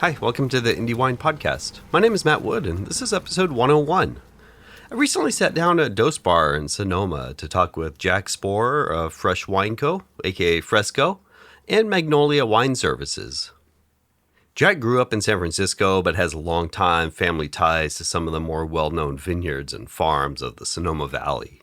Hi, welcome to the Indie Wine Podcast. My name is Matt Wood, and this is episode 101. I recently sat down at Dose Bar in Sonoma to talk with Jack Sporer of Fresh Wine Co., aka Fresco, and Magnolia Wine Services. Jack grew up in San Francisco, but has long-time family ties to some of the more well-known vineyards and farms of the Sonoma Valley.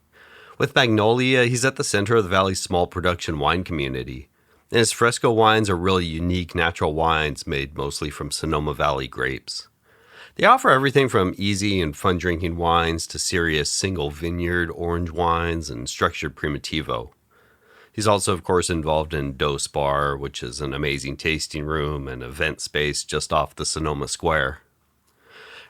With Magnolia, he's at the center of the valley's small production wine community. And his Fresco wines are really unique natural wines made mostly from Sonoma Valley grapes. They offer everything from easy and fun drinking wines to serious single vineyard orange wines and structured primitivo. He's also, of course, involved in Dose Bar, which is an amazing tasting room and event space just off the Sonoma Square.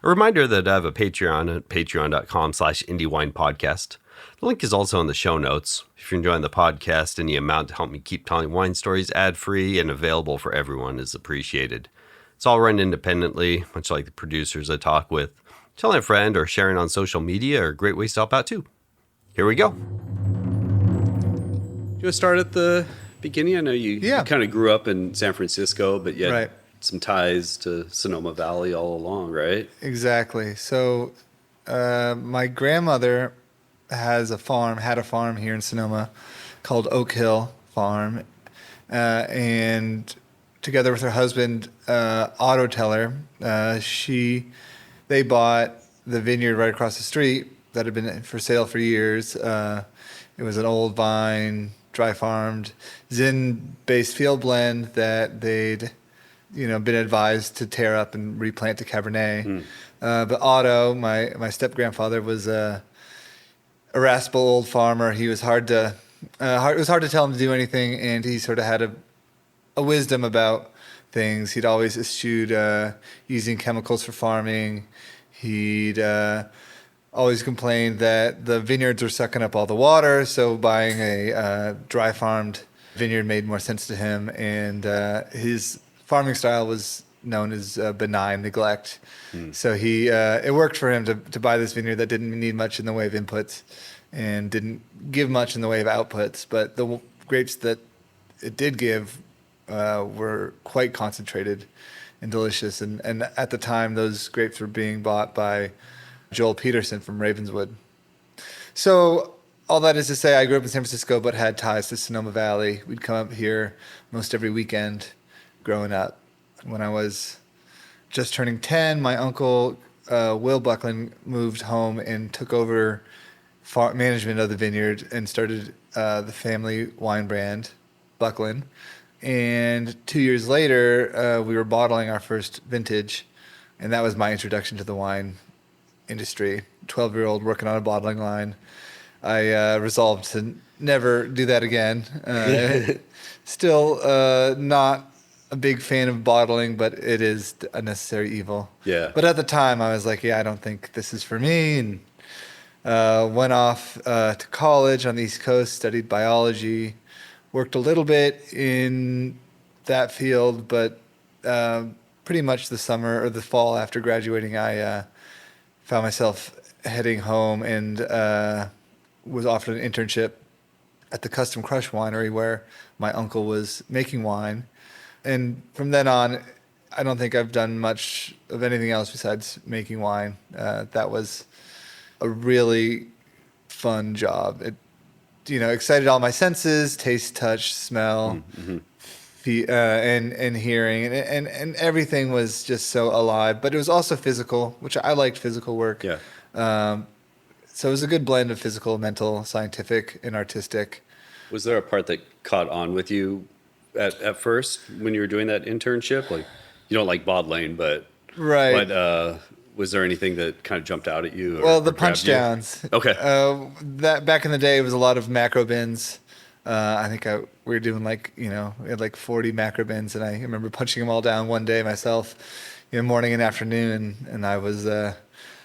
A reminder that I have a Patreon at patreon.com/IndieWinePodcast. The link is also in the show notes. If you're enjoying the podcast, any amount to help me keep telling wine stories ad-free and available for everyone is appreciated. It's all run independently, much like the producers I talk with. Telling a friend or sharing on social media are great ways to help out too. Here we go. Do you want to start at the beginning? I know you kind of grew up in San Francisco, but you had some ties to Sonoma Valley all along, right? Exactly. So my grandmother had a farm here in Sonoma called Oak Hill Farm. And together with her husband, Otto Teller, they bought the vineyard right across the street that had been for sale for years. It was an old vine, dry farmed, Zin-based field blend that they'd been advised to tear up and replant to Cabernet. But Otto, my step-grandfather, was a irascible old farmer. He was it was hard to tell him to do anything, and he sort of had a wisdom about things. He'd always eschewed using chemicals for farming. He'd always complained that the vineyards were sucking up all the water, so buying a dry farmed vineyard made more sense to him. And his farming style was known as benign neglect. So it worked for him to buy this vineyard that didn't need much in the way of inputs and didn't give much in the way of outputs. But the grapes that it did give were quite concentrated and delicious. And at the time, those grapes were being bought by Joel Peterson from Ravenswood. So all that is to say, I grew up in San Francisco but had ties to Sonoma Valley. We'd come up here most every weekend growing up. When I was just turning 10, my uncle, Will Buckland, moved home and took over management of the vineyard and started the family wine brand, Buckland. And 2 years later, we were bottling our first vintage, and that was my introduction to the wine industry. 12-year-old working on a bottling line. I resolved to never do that again. Still not a big fan of bottling, but it is a necessary evil. Yeah. But at the time, I was like, I don't think this is for me, and went off to college on the East Coast, studied biology, worked a little bit in that field, but pretty much the summer or the fall after graduating, I found myself heading home and was offered an internship at the Custom Crush Winery where my uncle was making wine. And from then on, I don't think I've done much of anything else besides making wine. That was a really fun job. It, excited all my senses: taste, touch, smell, and hearing, and everything was just so alive. But it was also physical, which I liked physical work. Yeah. So it was a good blend of physical, mental, scientific, and artistic. Was there a part that caught on with you at first when you were doing that internship? Like, you don't like bottling, but right. But was there anything that kind of jumped out at you? Well, the punch downs. Okay. That back in the day, it was a lot of macro bins. I think we were doing we had like 40 macro bins, and I remember punching them all down one day myself, morning and afternoon, and I was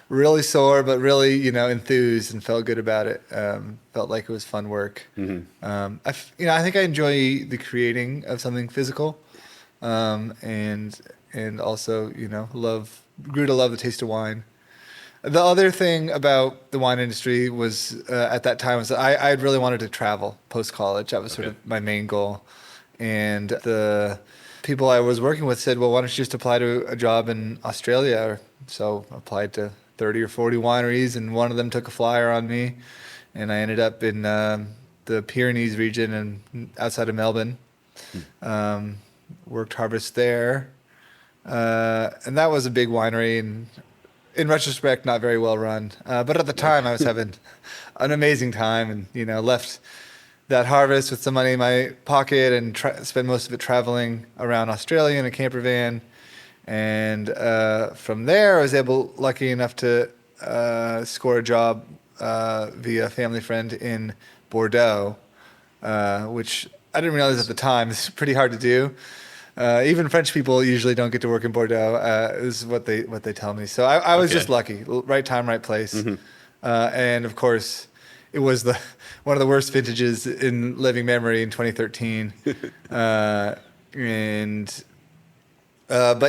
really sore, but really, enthused and felt good about it. Felt like it was fun work. I think I enjoy the creating of something physical, and also, grew to love the taste of wine. The other thing about the wine industry was at that time was that I really wanted to travel post college. That was sort of my main goal, and the people I was working with said, well, why don't you just apply to a job in Australia? So I applied to 30 or 40 wineries, and one of them took a flyer on me, and I ended up in the Pyrenees region and outside of Melbourne. Worked harvest there, and that was a big winery, and in retrospect, not very well run. But at the time, I was having an amazing time, and left that harvest with some money in my pocket and spent most of it traveling around Australia in a camper van. And from there, I was lucky enough to score a job via a family friend in Bordeaux, which I didn't realize at the time. It's pretty hard to do. Even French people usually don't get to work in Bordeaux, is what they tell me. So I was just lucky. Right time, right place. And of course, it was one of the worst vintages in living memory in 2013. But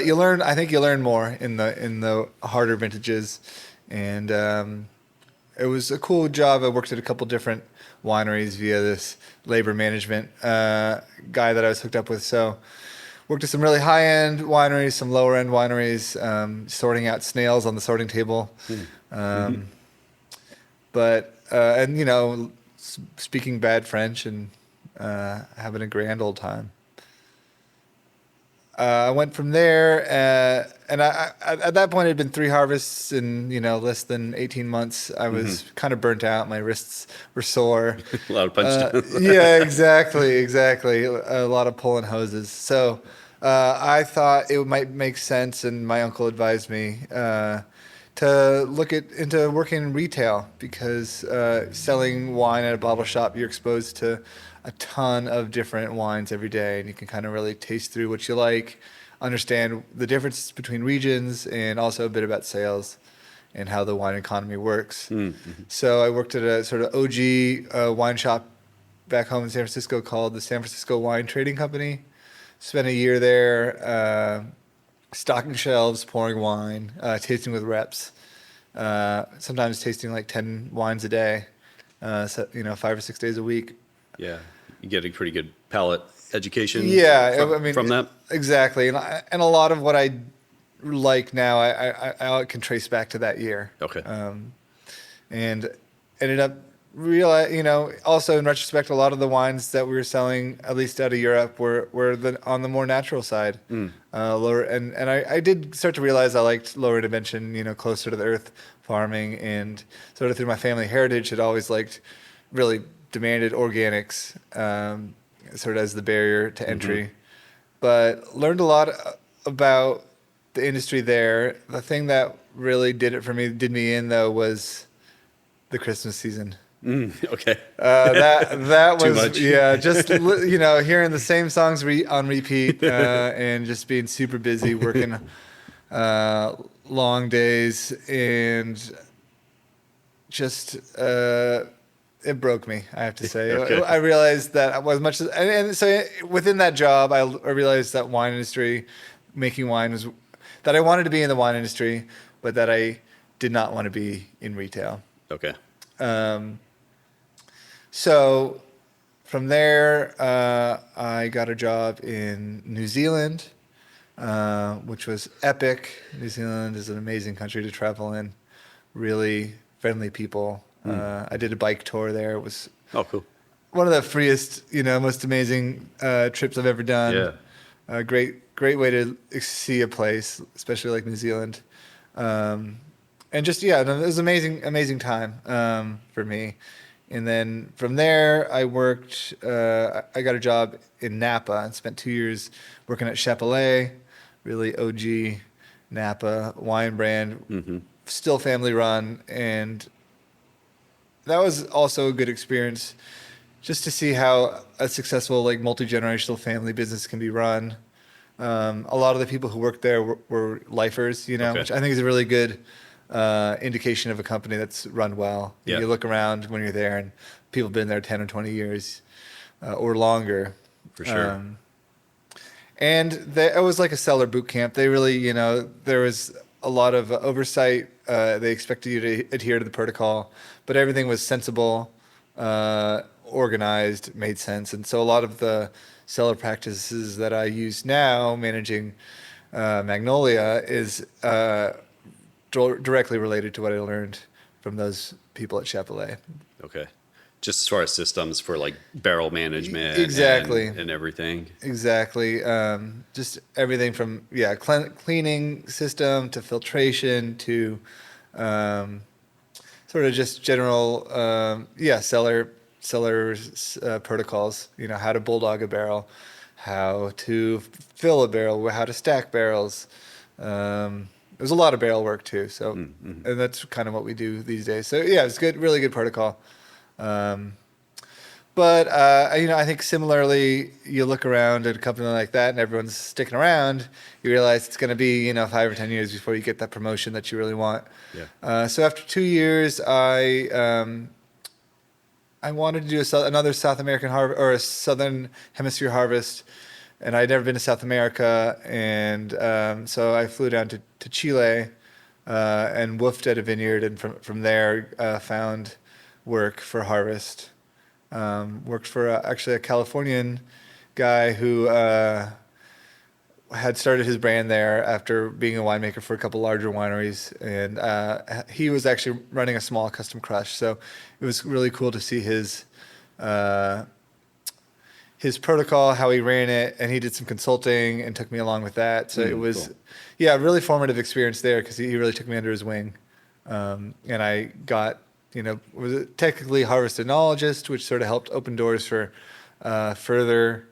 you learn. I think you learn more in the harder vintages, and it was a cool job. I worked at a couple different wineries via this labor management guy that I was hooked up with. So worked at some really high-end wineries, some lower-end wineries, sorting out snails on the sorting table. But speaking bad French and having a grand old time. I went from there, and I at that point it had been 3 harvests in less than 18 months. I was kind of burnt out. My wrists were sore. A lot of punch. Yeah, exactly. A lot of pulling hoses. So I thought it might make sense, and my uncle advised me to look into working in retail, because selling wine at a bottle shop, you're exposed to a ton of different wines every day, and you can kind of really taste through what you like, understand the differences between regions, and also a bit about sales and how the wine economy works. So I worked at a sort of OG wine shop back home in San Francisco called the San Francisco Wine Trading Company. Spent a year there, stocking shelves, pouring wine, tasting with reps, sometimes tasting like 10 wines a day, 5 or 6 days a week. Yeah, you get a pretty good palate education. From that. Exactly, and a lot of what I like now, I can trace back to that year. Okay. And ended up also in retrospect, a lot of the wines that we were selling, at least out of Europe, were on the more natural side, lower. And I did start to realize I liked lower dimension, closer to the earth farming, and sort of through my family heritage had always really demanded organics, sort of as the barrier to entry, but learned a lot about the industry there. The thing that really did me in though, was the Christmas season. Okay. That Too was much. just hearing the same songs on repeat, and just being super busy working long days, and just it broke me, I have to say. Okay. I realized that as much as, and so within that job, I realized that wine industry, making wine, was that I wanted to be in the wine industry, but that I did not want to be in retail. Okay. So from there, I got a job in New Zealand, which was epic. New Zealand is an amazing country to travel in. Really friendly people. I did a bike tour there. It was cool. one of the freest, most amazing trips I've ever done. Yeah. Great way to see a place, especially like New Zealand. And just, it was amazing time for me. And then from there, I worked, I got a job in Napa and spent 2 years working at Chapelet, really OG Napa wine brand, still family run. And that was also a good experience, just to see how a successful, multi-generational family business can be run. A lot of the people who worked there were lifers, Okay. which I think is a really good indication of a company that's run well. Yeah. You look around when you're there, and people have been there 10 or 20 years or longer. For sure. And it was like a seller boot camp. They really, there was a lot of oversight. They expected you to adhere to the protocol, but everything was sensible, organized, made sense. And so a lot of the cellar practices that I use now, managing Magnolia, is directly related to what I learned from those people at Chapelet. Okay. Just as far as systems for like barrel management Exactly. and everything. Exactly. Just everything from cleaning system to filtration to um, sort of just general cellar protocols. You know, how to bulldog a barrel, how to fill a barrel, how to stack barrels. There's a lot of barrel work too. So, and that's kind of what we do these days. So yeah, it's good, really good protocol. But I think similarly, you look around at a company like that, and everyone's sticking around. You realize it's going to be 5 or 10 years before you get that promotion that you really want. Yeah. So after 2 years, I wanted to do another South American harvest or a Southern Hemisphere harvest, and I'd never been to South America, and so I flew down to Chile and woofed at a vineyard, and from there found work for harvest. Worked for actually a Californian guy who had started his brand there after being a winemaker for a couple larger wineries, and he was actually running a small custom crush. So it was really cool to see his protocol, how he ran it, and he did some consulting and took me along with that. So it was, cool. a really formative experience there because he really took me under his wing, and I got. Was a technically harvest enologist, which sort of helped open doors for further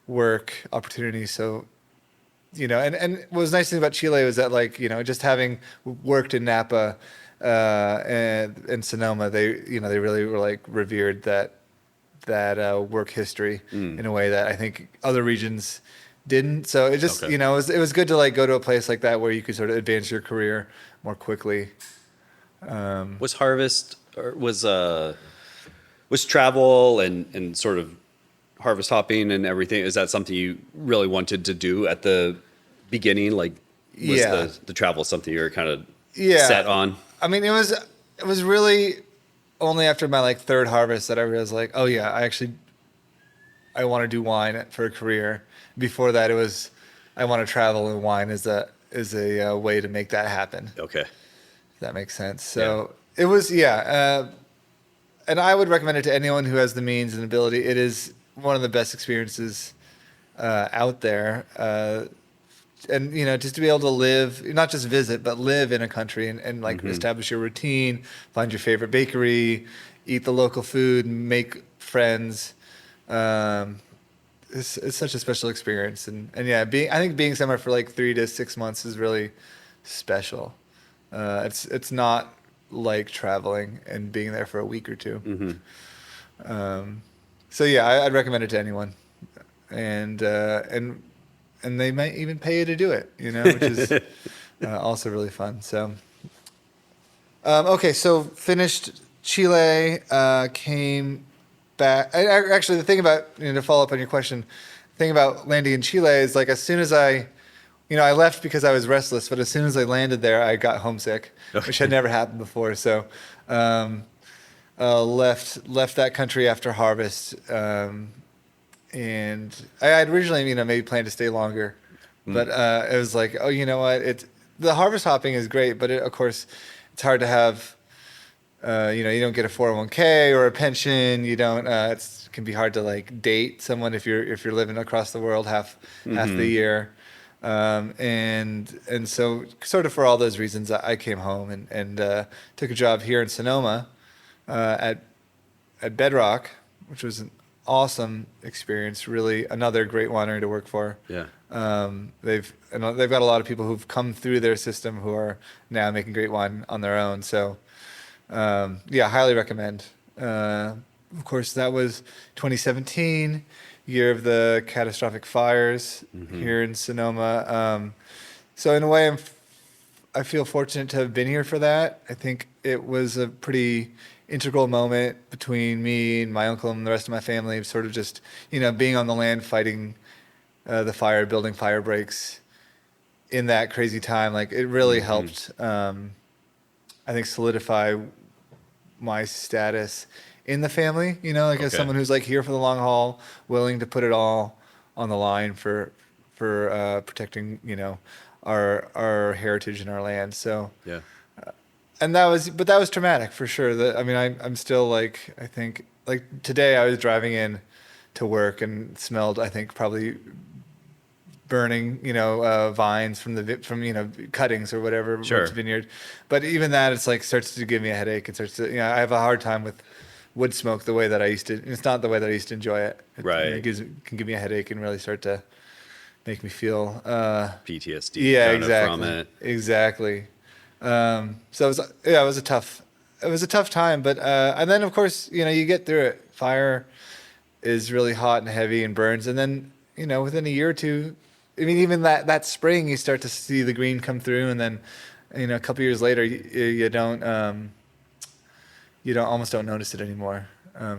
work opportunities. So, and what was nice thing about Chile was that, just having worked in Napa and Sonoma, they really were revered that work history in a way that I think other regions didn't. So it just, Okay. it was good to go to a place like that where you could sort of advance your career more quickly. Was harvest or was travel and sort of harvest hopping and everything, is that something you really wanted to do at the beginning? Like, was Yeah. the travel something you were kind of Yeah. set on? I mean, it was really only after my third harvest that I realized oh yeah, I want to do wine for a career. Before that, it was I want to travel, and wine is a way to make that happen. Okay. If that makes sense. So it was and I would recommend it to anyone who has the means and ability. It is one of the best experiences out there. And just to be able to live, not just visit, but live in a country and establish your routine, find your favorite bakery, eat the local food, make friends. It's such a special experience, and I think being somewhere for 3 to 6 months is really special. It's not like traveling and being there for a week or two. So yeah, I'd recommend it to anyone, and they might even pay you to do it, which is also really fun. So, okay, so finished Chile, came back. Actually, the thing about, to follow up on your question, the thing about landing in Chile is as soon as I left because I was restless, but as soon as I landed there, I got homesick, which had never happened before. So, left that country after harvest. And I had originally, maybe planned to stay longer, but it was oh, you know what? The harvest hopping is great, but of course, it's hard to have. You don't get a 401k or a pension. You don't. It can be hard to date someone if you're living across the world half the year. And so sort of for all those reasons, I came home and took a job here in Sonoma at Bedrock, which was an awesome experience. Really, another great winery to work for. Yeah. They've got a lot of people who've come through their system who are now making great wine on their own. So, highly recommend. Of course, that was 2017, year of the catastrophic fires here in Sonoma. So in a way, I feel fortunate to have been here for that. I think it was a pretty integral moment between me and my uncle and the rest of my family, sort of just, being on the land, fighting the fire, building fire breaks in that crazy time. It really helped, I think, solidify my status in the family, as someone who's here for the long haul, willing to put it all on the line for protecting, our heritage and our land. So, Yeah. and that was traumatic for sure. I mean, I'm still like, I think like today I was driving in to work and smelled, I think probably burning, vines from cuttings or whatever, Sure. what's vineyard. But even that, it's like starts to give me a headache and starts to, I have a hard time with wood smoke the way that I used to. It's not the way that I used to enjoy it. Right. Can give me a headache and really start to make me feel, PTSD yeah, kind of from exactly, it. exactly. So it was a tough time, but, and then of course, you get through it. Fire is really hot and heavy and burns. And then, within a year or two, I mean, even that spring, you start to see the green come through. And then, a couple years later, you don't almost don't notice it anymore.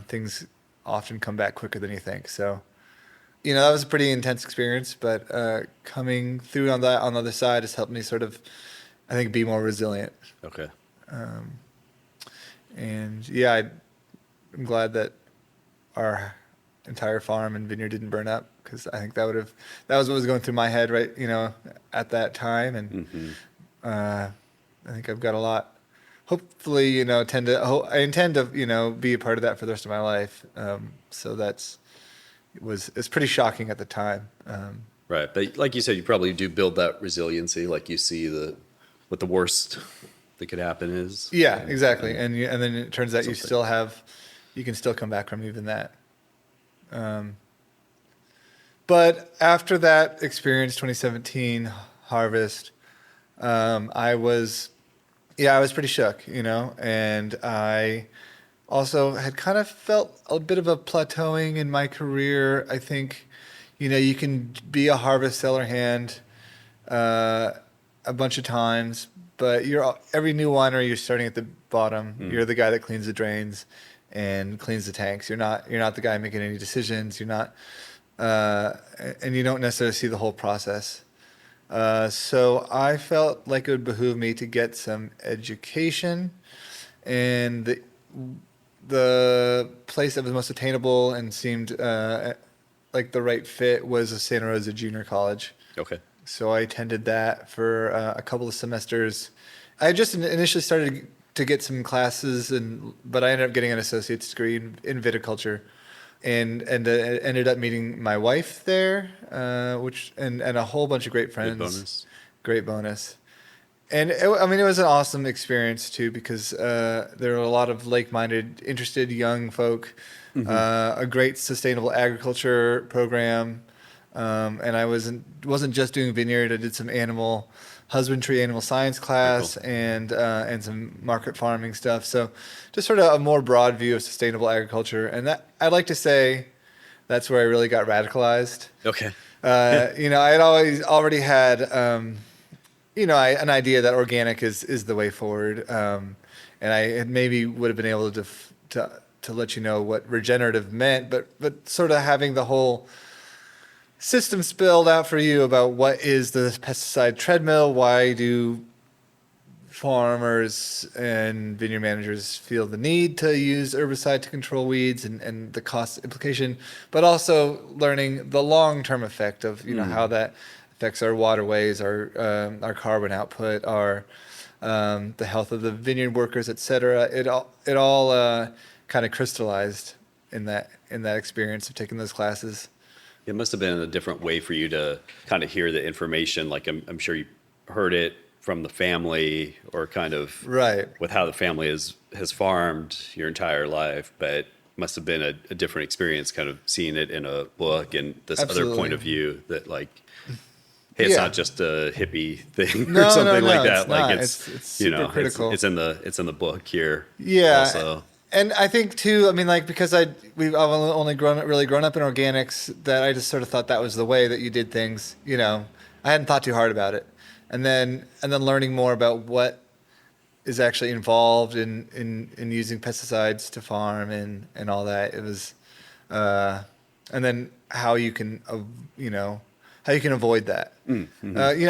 Things often come back quicker than you think. So, that was a pretty intense experience, but, coming through on the other side has helped me sort of, I think, be more resilient. Okay. And yeah, I'm glad that our entire farm and vineyard didn't burn up, because I think that was what was going through my head, right, at that time. And I think I've got a lot, hopefully, I intend to, be a part of that for the rest of my life. So it's pretty shocking at the time. Right. But like you said, you probably do build that resiliency, like you see what the worst that could happen is. Yeah, exactly. And then it turns out Something. you can still come back from even that. But after that experience, 2017 harvest, I was pretty shook, and I also had kind of felt a bit of a plateauing in my career. I think, you can be a harvest cellar hand, a bunch of times, but every new winery, you're starting at the bottom. You're the guy that cleans the drains and cleans the tanks. You're not the guy making any decisions. You're not, and you don't necessarily see the whole process. So I felt like it would behoove me to get some education, and the place that was most attainable and seemed like the right fit was a Santa Rosa Junior College. Okay. So I attended that for a couple of semesters. I just initially started to get some classes, but I ended up getting an associate's degree in viticulture, and ended up meeting my wife there, and a whole bunch of great friends. Good bonus. Great bonus. And it was an awesome experience too, because there were a lot of like-minded, interested young folk, a great sustainable agriculture program. And I wasn't just doing vineyard. I did some animal husbandry, animal science class, Cool. and some market farming stuff. So just sort of a more broad view of sustainable agriculture. And that, I'd like to say, that's where I really got radicalized. Okay. I had already had, an idea that organic is the way forward. And I had maybe would have been able to let you know what regenerative meant, but sort of having the whole system spelled out for you about what is the pesticide treadmill, why do farmers and vineyard managers feel the need to use herbicide to control weeds, and the cost implication, but also learning the long-term effect of how that affects our waterways, our carbon output, our the health of the vineyard workers, et cetera. It all kind of crystallized in that experience of taking those classes. It must have been a different way for you to kind of hear the information. Like I'm sure you heard it from the family, or kind of Right. with how the family has farmed your entire life, but must have been a different experience kind of seeing it in a book and this Absolutely. other point of view that, like, hey, it's Yeah. not just a hippie thing No, or something no, like no, that. it's Like not. it's It's super critical. it's in the book here. Yeah. Also. And I think too, like, because I've only grown up in organics, that I just sort of thought that was the way that you did things. I hadn't thought too hard about it. And then learning more about what is actually involved in using pesticides to farm and all that. It was, and then how you can avoid that. I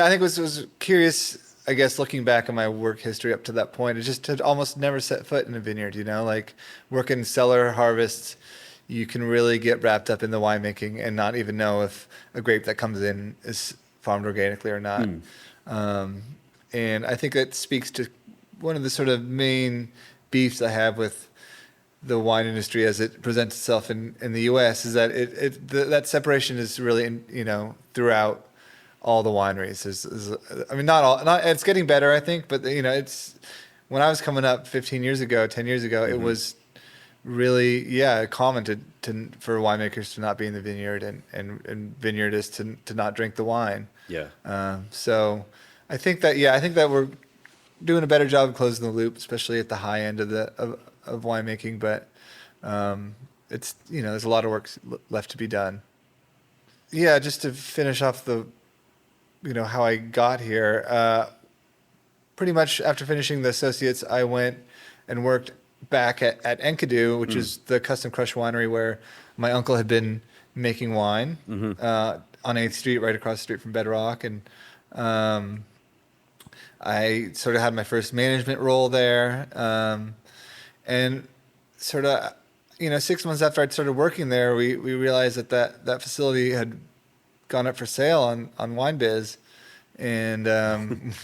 think was curious, I guess, looking back on my work history up to that point, is just to almost never set foot in a vineyard, like working cellar harvests, you can really get wrapped up in the winemaking and not even know if a grape that comes in is farmed organically or not. And I think that speaks to one of the sort of main beefs I have with the wine industry as it presents itself in the U.S. is that that separation is really throughout all the wineries. I mean, not all. Not it's getting better, I think, but it's when I was coming up 15 years ago, 10 years ago, it was really common for winemakers to not be in the vineyard and vineyardists to not drink the wine. So I think that we're doing a better job of closing the loop, especially at the high end of winemaking. But it's there's a lot of work left to be done. Yeah, just to finish off how I got here. Pretty much after finishing the associates, I went and worked back at Enkidu, which is the custom crush winery where my uncle had been making wine on 8th Street, right across the street from Bedrock. And I sort of had my first management role there. And sort of, 6 months after I'd started working there, we realized that facility had gone up for sale on WineBiz. And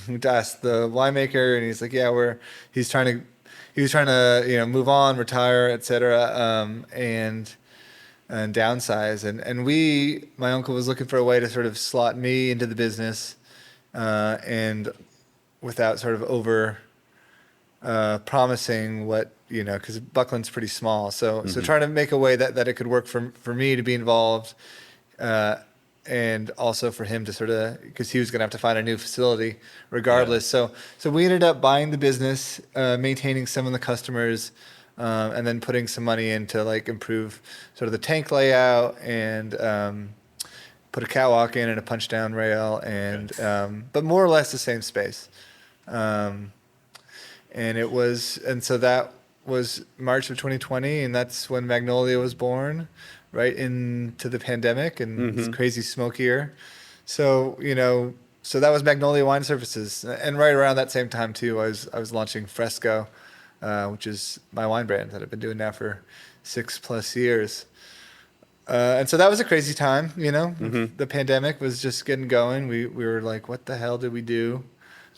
we asked the winemaker, and he's like, he was trying to move on, retire, et cetera, and downsize. And my uncle was looking for a way to sort of slot me into the business, and without sort of over promising what, because Buckland's pretty small. So trying to make a way that it could work for me to be involved, and also for him to sort of, because he was going to have to find a new facility regardless. So we ended up buying the business, maintaining some of the customers, and then putting some money in to like improve sort of the tank layout and put a catwalk in and a punch down rail and but more or less the same space. And so that was March of 2020, and that's when Magnolia was born, right into the pandemic and this crazy smoke year. So, so that was Magnolia Wine Services. And right around that same time too, I was launching Fresco, which is my wine brand that I've been doing now for 6+ years. And so that was a crazy time, The pandemic was just getting going. We were like, what the hell did we do?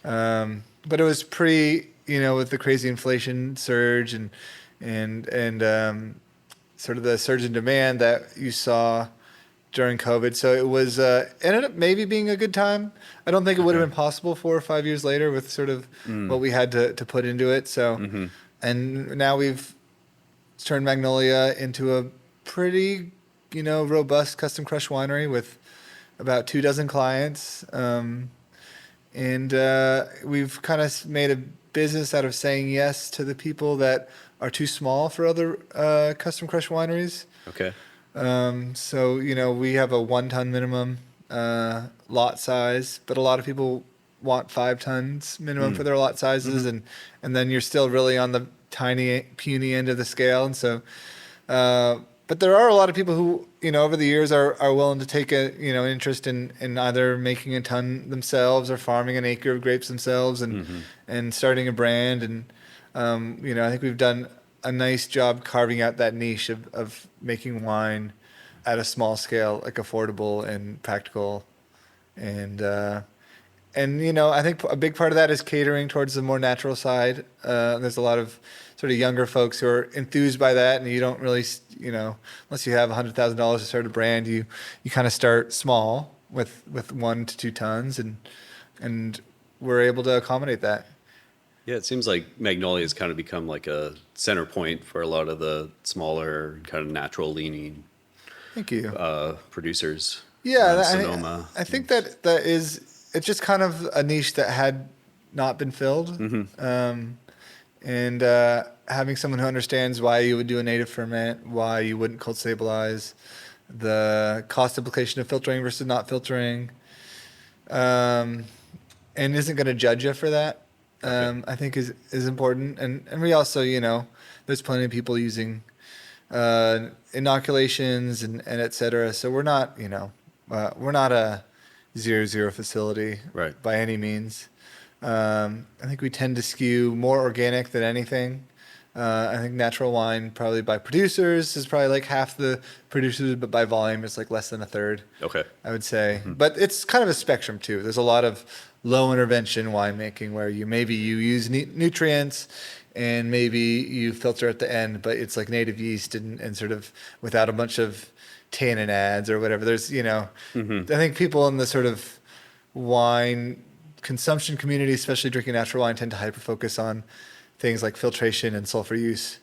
But it was with the crazy inflation surge and sort of the surge in demand that you saw during COVID. So it was ended up maybe being a good time. I don't think it would have been possible 4 or 5 years later with sort of what we had to put into it. So, and now we've turned Magnolia into a pretty, robust custom crush winery with about 24 clients. And we've kind of made a business out of saying yes to the people that are too small for other custom crush wineries. Okay. So, we have a 1-ton minimum lot size, but a lot of people want 5 tons minimum for their lot sizes. And then you're still really on the tiny, puny end of the scale. And so, but there are a lot of people who, over the years are willing to take an interest in either making a ton themselves or farming an acre of grapes themselves and starting a brand. And, I think we've done a nice job carving out that niche of making wine at a small scale, like affordable and practical. And I think a big part of that is catering towards the more natural side. There's a lot of sort of younger folks who are enthused by that, and you don't really, unless you have $100,000 to start a brand, you kind of start small with 1 to 2 tons, and we're able to accommodate that. Yeah, it seems like Magnolia has kind of become like a center point for a lot of the smaller, kind of natural leaning Thank you. Producers. Yeah, Sonoma. I think that it's just kind of a niche that had not been filled. And having someone who understands why you would do a native ferment, why you wouldn't cold stabilize, the cost implication of filtering versus not filtering, and isn't going to judge you for that. I think is important. And we also, there's plenty of people using inoculations and et cetera. So we're not, we're not a 0-0 facility by any means. I think we tend to skew more organic than anything. I think natural wine, probably by producers, is probably like half the producers, but by volume, it's like less than a third. Okay. I would say. But it's kind of a spectrum too. There's a lot of low intervention winemaking where you use nutrients and maybe you filter at the end, but it's like native yeast and sort of without a bunch of tannin ads or whatever. There's, I think people in the sort of wine consumption community, especially drinking natural wine, tend to hyper focus on things like filtration and sulfur use.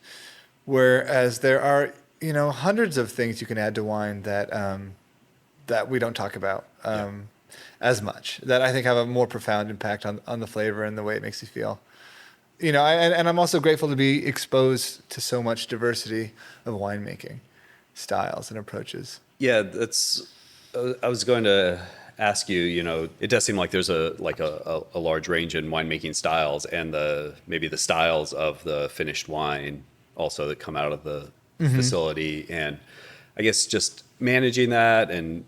Whereas there are, hundreds of things you can add to wine that we don't talk about as much, that I think have a more profound impact on the flavor and the way it makes you feel. And I'm also grateful to be exposed to so much diversity of winemaking styles and approaches. Yeah, I was going to ask you. It does seem like there's a large range in winemaking styles, and maybe the styles of the finished wine also that come out of the facility, and I guess just managing that, and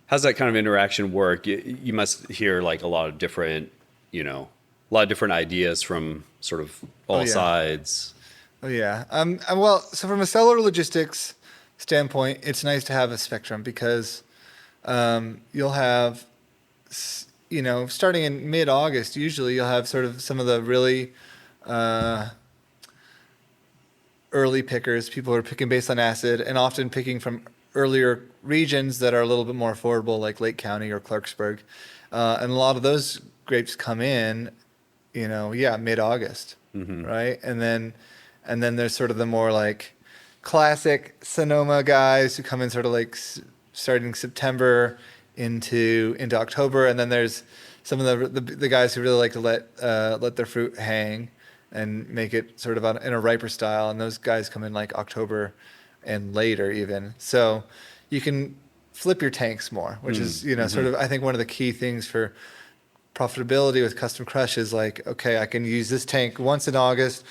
how's that kind of interaction work? You must hear like a lot of different ideas from sort of all sides. Oh yeah. Well, so from a cellar logistics standpoint, it's nice to have a spectrum because you'll have, starting in mid-August, usually you'll have sort of some of the really early pickers, people who are picking based on acid and often picking from earlier regions that are a little bit more affordable, like Lake County or Clarksburg. And a lot of those grapes come in, mid-August, right? And then there's sort of the more like classic Sonoma guys who come in sort of like starting September into October, and then there's some of the guys who really like to let their fruit hang and make it sort of in a riper style, and those guys come in like October and later even. So you can flip your tanks more, which is sort of I think one of the key things for profitability with Custom Crush is like, okay, I can use this tank once in August,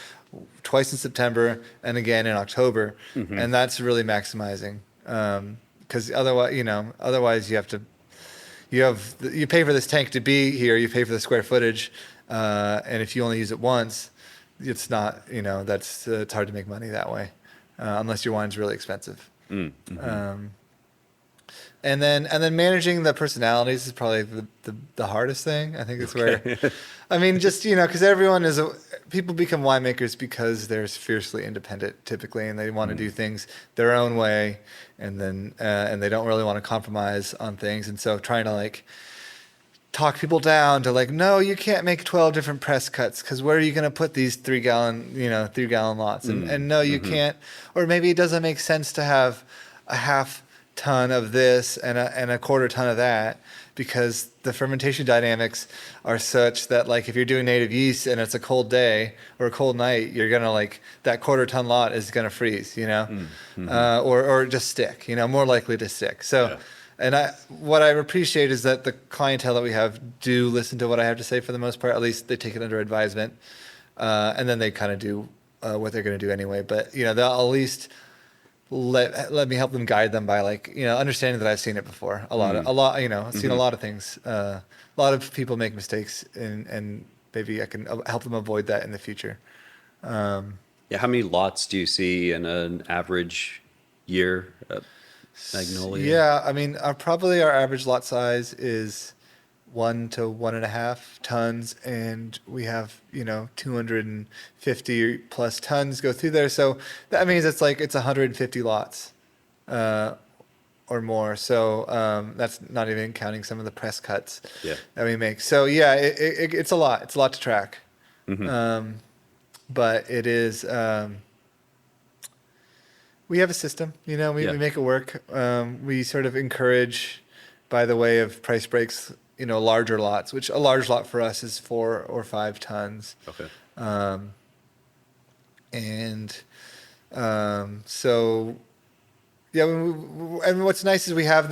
twice in September, and again in October, and that's really maximizing. Because otherwise you pay for this tank to be here, you pay for the square footage, and if you only use it once, it's not, it's hard to make money that way, unless your wine's really expensive. And then managing the personalities is probably the hardest thing. I think it's where, I mean, just, because people become winemakers because they're fiercely independent typically, and they want to do things their own way, and then, and they don't really want to compromise on things. And so trying to like talk people down to like, no, you can't make 12 different press cuts because where are you going to put these 3-gallon lots? And no, you can't, or maybe it doesn't make sense to have a half ton of this and a quarter ton of that, because the fermentation dynamics are such that like if you're doing native yeast and it's a cold day or a cold night, you're gonna like that quarter ton lot is gonna freeze, or just stick, more likely to stick. So, and what I appreciate is that the clientele that we have do listen to what I have to say for the most part. At least they take it under advisement, and then they kind of do what they're gonna do anyway. But they'll at least let me help them, guide them by like understanding that I've seen it before I've seen a lot of things, a lot of people make mistakes, and maybe I can help them avoid that in the future. How many lots do you see in an average year at Magnolia? I mean probably our average lot size is 1 to 1.5 tons, and we have 250 plus tons go through there, so that means it's 150 lots or more. So that's not even counting some of the press cuts that we make. So it's a lot to track. But it is we have a system, we make it work. We sort of encourage by the way of price breaks, larger lots, which a large lot for us is 4 or 5 tons. Okay. And what's nice is we have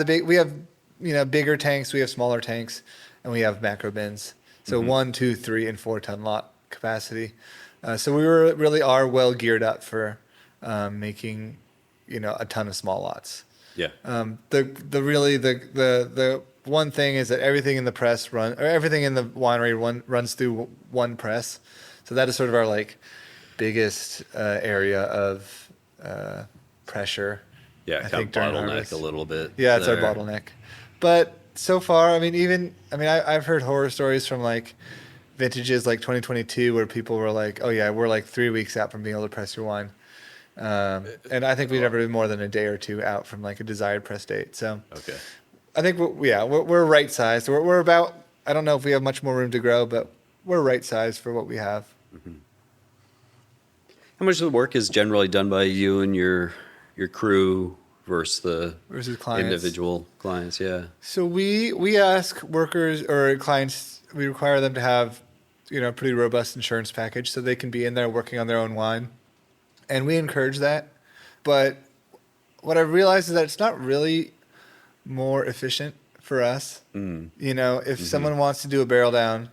bigger tanks, we have smaller tanks, and we have macro bins. So 1, 2, 3, and 4 ton lot capacity. So we really are well geared up for making, a ton of small lots. Yeah. The one thing is that everything in the press everything in the winery runs through one press. So that is sort of our biggest area of pressure. Yeah, I kind think of during bottleneck harvest. a little bit. Yeah, it's our there. bottleneck. But so far, I mean, I've heard horror stories from like vintages like 2022 where people were like, "Oh yeah, we're like 3 weeks out from being able to press your wine," and I think we've never been more than a day or two out from like a desired press date. So Okay. I think we're right sized. We're about. I don't know if we have much more room to grow, but we're right sized for what we have. How much of the work is generally done by you and your crew versus the Versus clients. individual clients? Yeah. So we ask workers or clients. We require them to have, a pretty robust insurance package so they can be in there working on their own wine, and we encourage that. But what I've realized is that it's not really more efficient for us. Mm. If someone wants to do a barrel down,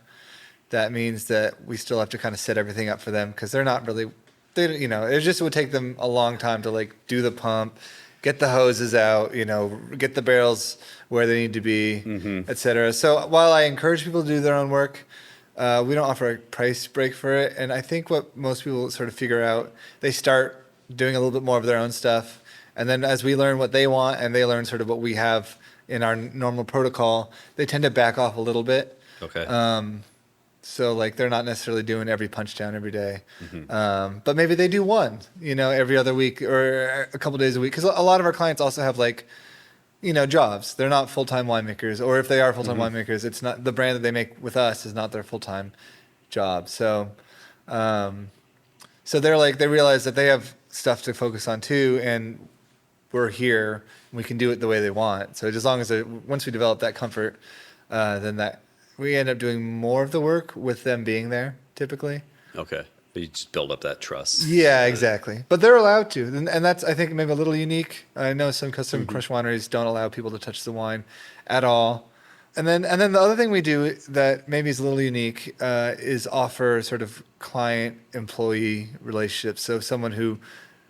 that means that we still have to kind of set everything up for them because they're not really, it just would take them a long time to like do the pump, get the hoses out, get the barrels where they need to be, et cetera. So while I encourage people to do their own work, we don't offer a price break for it. And I think what most people sort of figure out, they start doing a little bit more of their own stuff. And then as we learn what they want and they learn sort of what we have in our normal protocol, they tend to back off a little bit. Okay. So like they're not necessarily doing every punch down every day, but maybe they do one, every other week or a couple days a week. Because a lot of our clients also have like, jobs. They're not full-time winemakers, or if they are full-time winemakers, it's not the brand that they make with us is not their full-time job. So, so they realize that they have stuff to focus on too, and we're here. And we can do it the way they want. So as long as once we develop that comfort, then that we end up doing more of the work with them being there typically. Okay. But you just build up that trust. Yeah, exactly. But they're allowed to, and that's I think maybe a little unique. I know some custom crush wineries don't allow people to touch the wine at all. And then the other thing we do that maybe is a little unique is offer sort of client employee relationships. So someone who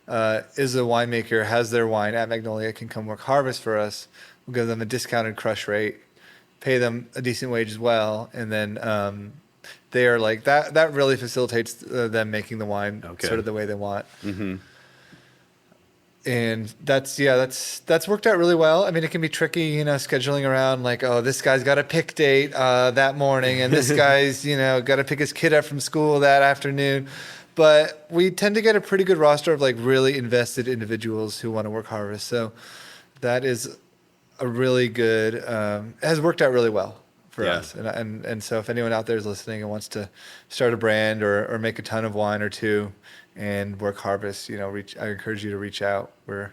is a winemaker, has their wine at Magnolia, can come work harvest for us. We'll give them a discounted crush rate, pay them a decent wage as well, and then they are like that. That really facilitates them making the wine sort of the way they want. And that's worked out really well. I mean, it can be tricky, scheduling around like, oh, this guy's got a pick date that morning, and this guy's, got to pick his kid up from school that afternoon. But we tend to get a pretty good roster of like really invested individuals who want to work harvest. So that is a really good, has worked out really well for us. And so if anyone out there is listening and wants to start a brand or make a ton of wine or two and work harvest, I encourage you to reach out. We're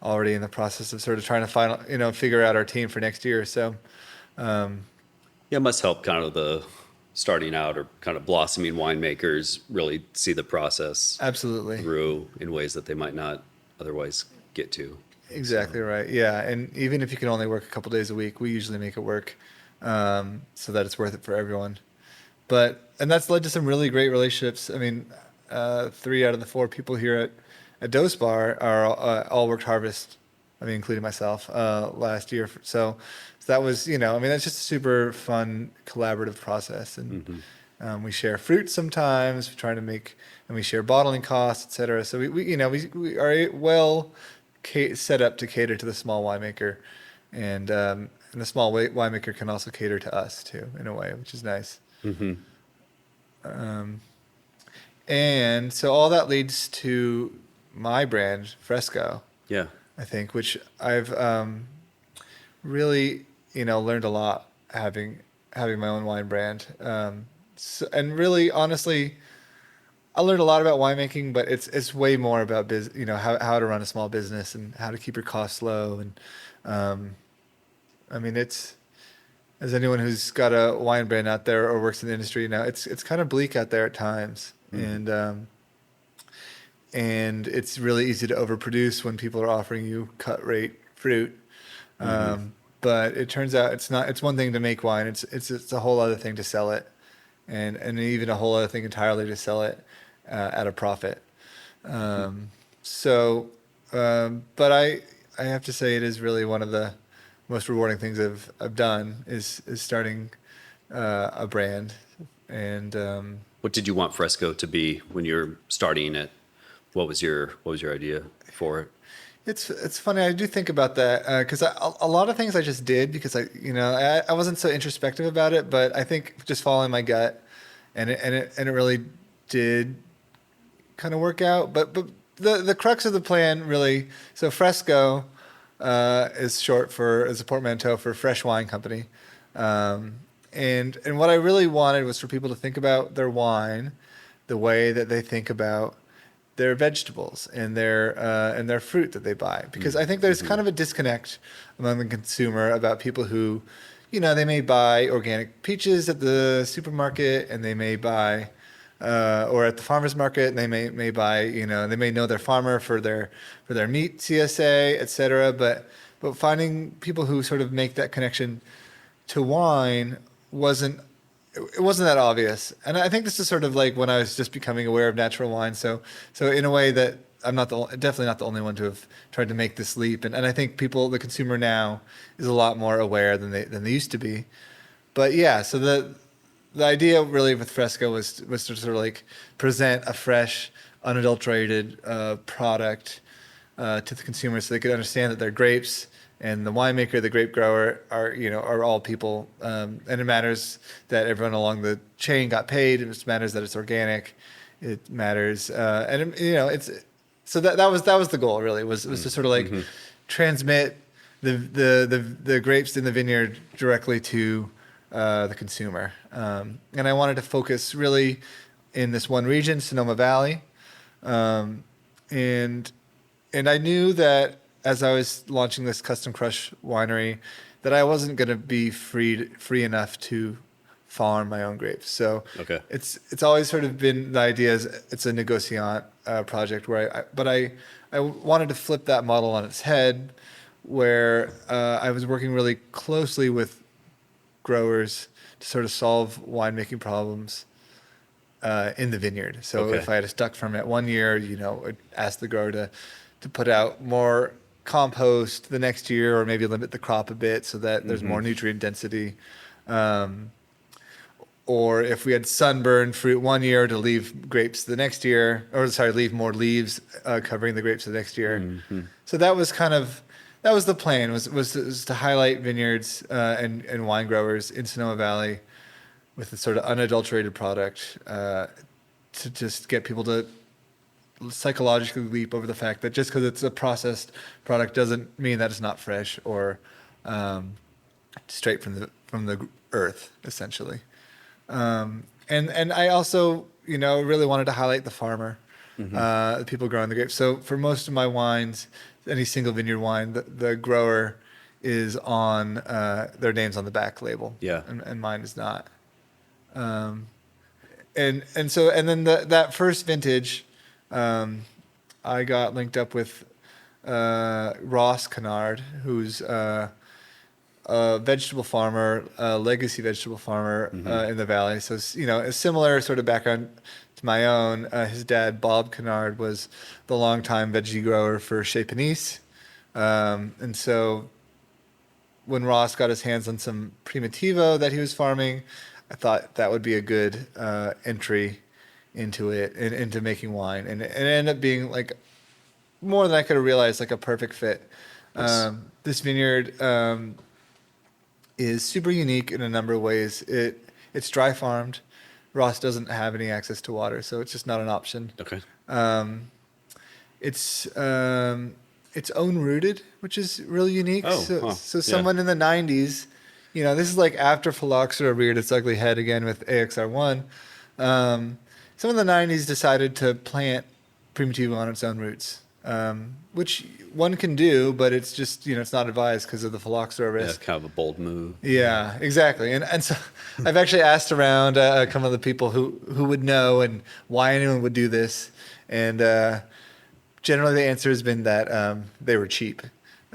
already in the process of sort of trying to figure out our team for next year. So, It must help kind of the starting out or kind of blossoming winemakers really see the process absolutely. through in ways that they might not otherwise get to. Exactly right. Yeah. And even if you can only work a couple days a week, we usually make it work so that it's worth it for everyone. And that's led to some really great relationships. I mean, 3 out of the 4 people here at Dose Bar are all worked harvest. I mean, including myself last year. So that was, that's just a super fun collaborative process. And we share fruit sometimes, trying to make, and we share bottling costs, et cetera. So we are well set up to cater to the small winemaker, and the small winemaker can also cater to us too, in a way, which is nice. And so all that leads to my brand, Fresco. Yeah. I think, which I've really, learned a lot having my own wine brand. And really, honestly, I learned a lot about winemaking, but it's way more about how to run a small business and how to keep your costs low. And I mean, it's, as anyone who's got a wine brand out there or works in the industry now, it's kind of bleak out there at times, and it's really easy to overproduce when people are offering you cut rate fruit. But it turns out it's not. It's one thing to make wine. It's a whole other thing to sell it, and even a whole other thing entirely to sell it at a profit. But I have to say it is really one of the most rewarding things I've done is starting a brand, and What did you want Fresco to be when you're starting it? What was your idea for it? It's funny. I do think about that because a lot of things I just did because I wasn't so introspective about it, but I think just following my gut, and it really did kind of work out. But the crux of the plan really. So Fresco is a portmanteau for Fresh Wine Company, and what I really wanted was for people to think about their wine the way that they think about their vegetables and their fruit that they buy, because I think there's kind of a disconnect among the consumer about people who, they may buy organic peaches at the supermarket, and they may buy or at the farmers market, and they may buy, they may know their farmer for their meat CSA, et cetera, but finding people who sort of make that connection to wine wasn't that obvious. And I think this is sort of like when I was just becoming aware of natural wine. So in a way that I'm definitely not the only one to have tried to make this leap. And I think the consumer now is a lot more aware than they used to be. But yeah, so the idea really with Fresco was to sort of like present a fresh, unadulterated product to the consumer, so they could understand that their grapes and the winemaker, the grape grower are all people, and it matters that everyone along the chain got paid. It matters that it's organic. It matters, it's so that was the goal really was to sort of like transmit the grapes in the vineyard directly to the consumer, and I wanted to focus really in this one region, Sonoma Valley, and I knew that as I was launching this custom crush winery, that I wasn't going to be free enough to farm my own grapes. So Okay. it's always sort of been the idea is it's a negociant project where I wanted to flip that model on its head, where I was working really closely with growers to sort of solve winemaking problems in the vineyard. So Okay. if I had a stuck ferment one year, I'd ask the grower to put out more compost the next year, or maybe limit the crop a bit so that there's more nutrient density. Or if we had sunburned fruit one year, to leave grapes the next year, leave more leaves covering the grapes the next year. So that was the plan was to highlight vineyards and wine growers in Sonoma Valley with a sort of unadulterated product, to just get people to psychologically leap over the fact that just because it's a processed product doesn't mean that it's not fresh or straight from the earth, essentially. And I also really wanted to highlight the farmer, the people growing the grapes. So for most of my wines, any single vineyard wine, the grower is on their name's on the back label. Yeah. And mine is not. And then that first vintage, I got linked up with Ross Kennard, who's a vegetable farmer, a legacy vegetable farmer in the valley. So a similar sort of background to my own. His dad, Bob Kennard, was the longtime veggie grower for Chez Panisse. And so when Ross got his hands on some Primitivo that he was farming, I thought that would be a good entry into it and into making wine, and it ended up being like more than I could have realized, like a perfect fit. Nice. This vineyard is super unique in a number of ways. It's dry farmed. Ross doesn't have any access to water, so it's just not an option. Okay. It's own rooted, which is really unique. Oh, So wow. someone in the 90s, this is like after phylloxera reared its ugly head again with AXR1. Someone in the 90s decided to plant Primitivo on its own roots, which one can do, but it's just, it's not advised because of the phylloxera Yeah, risk. kind of a bold move. Yeah, exactly. And so I've actually asked around a couple of the people who would know and why anyone would do this. And generally the answer has been that they were cheap.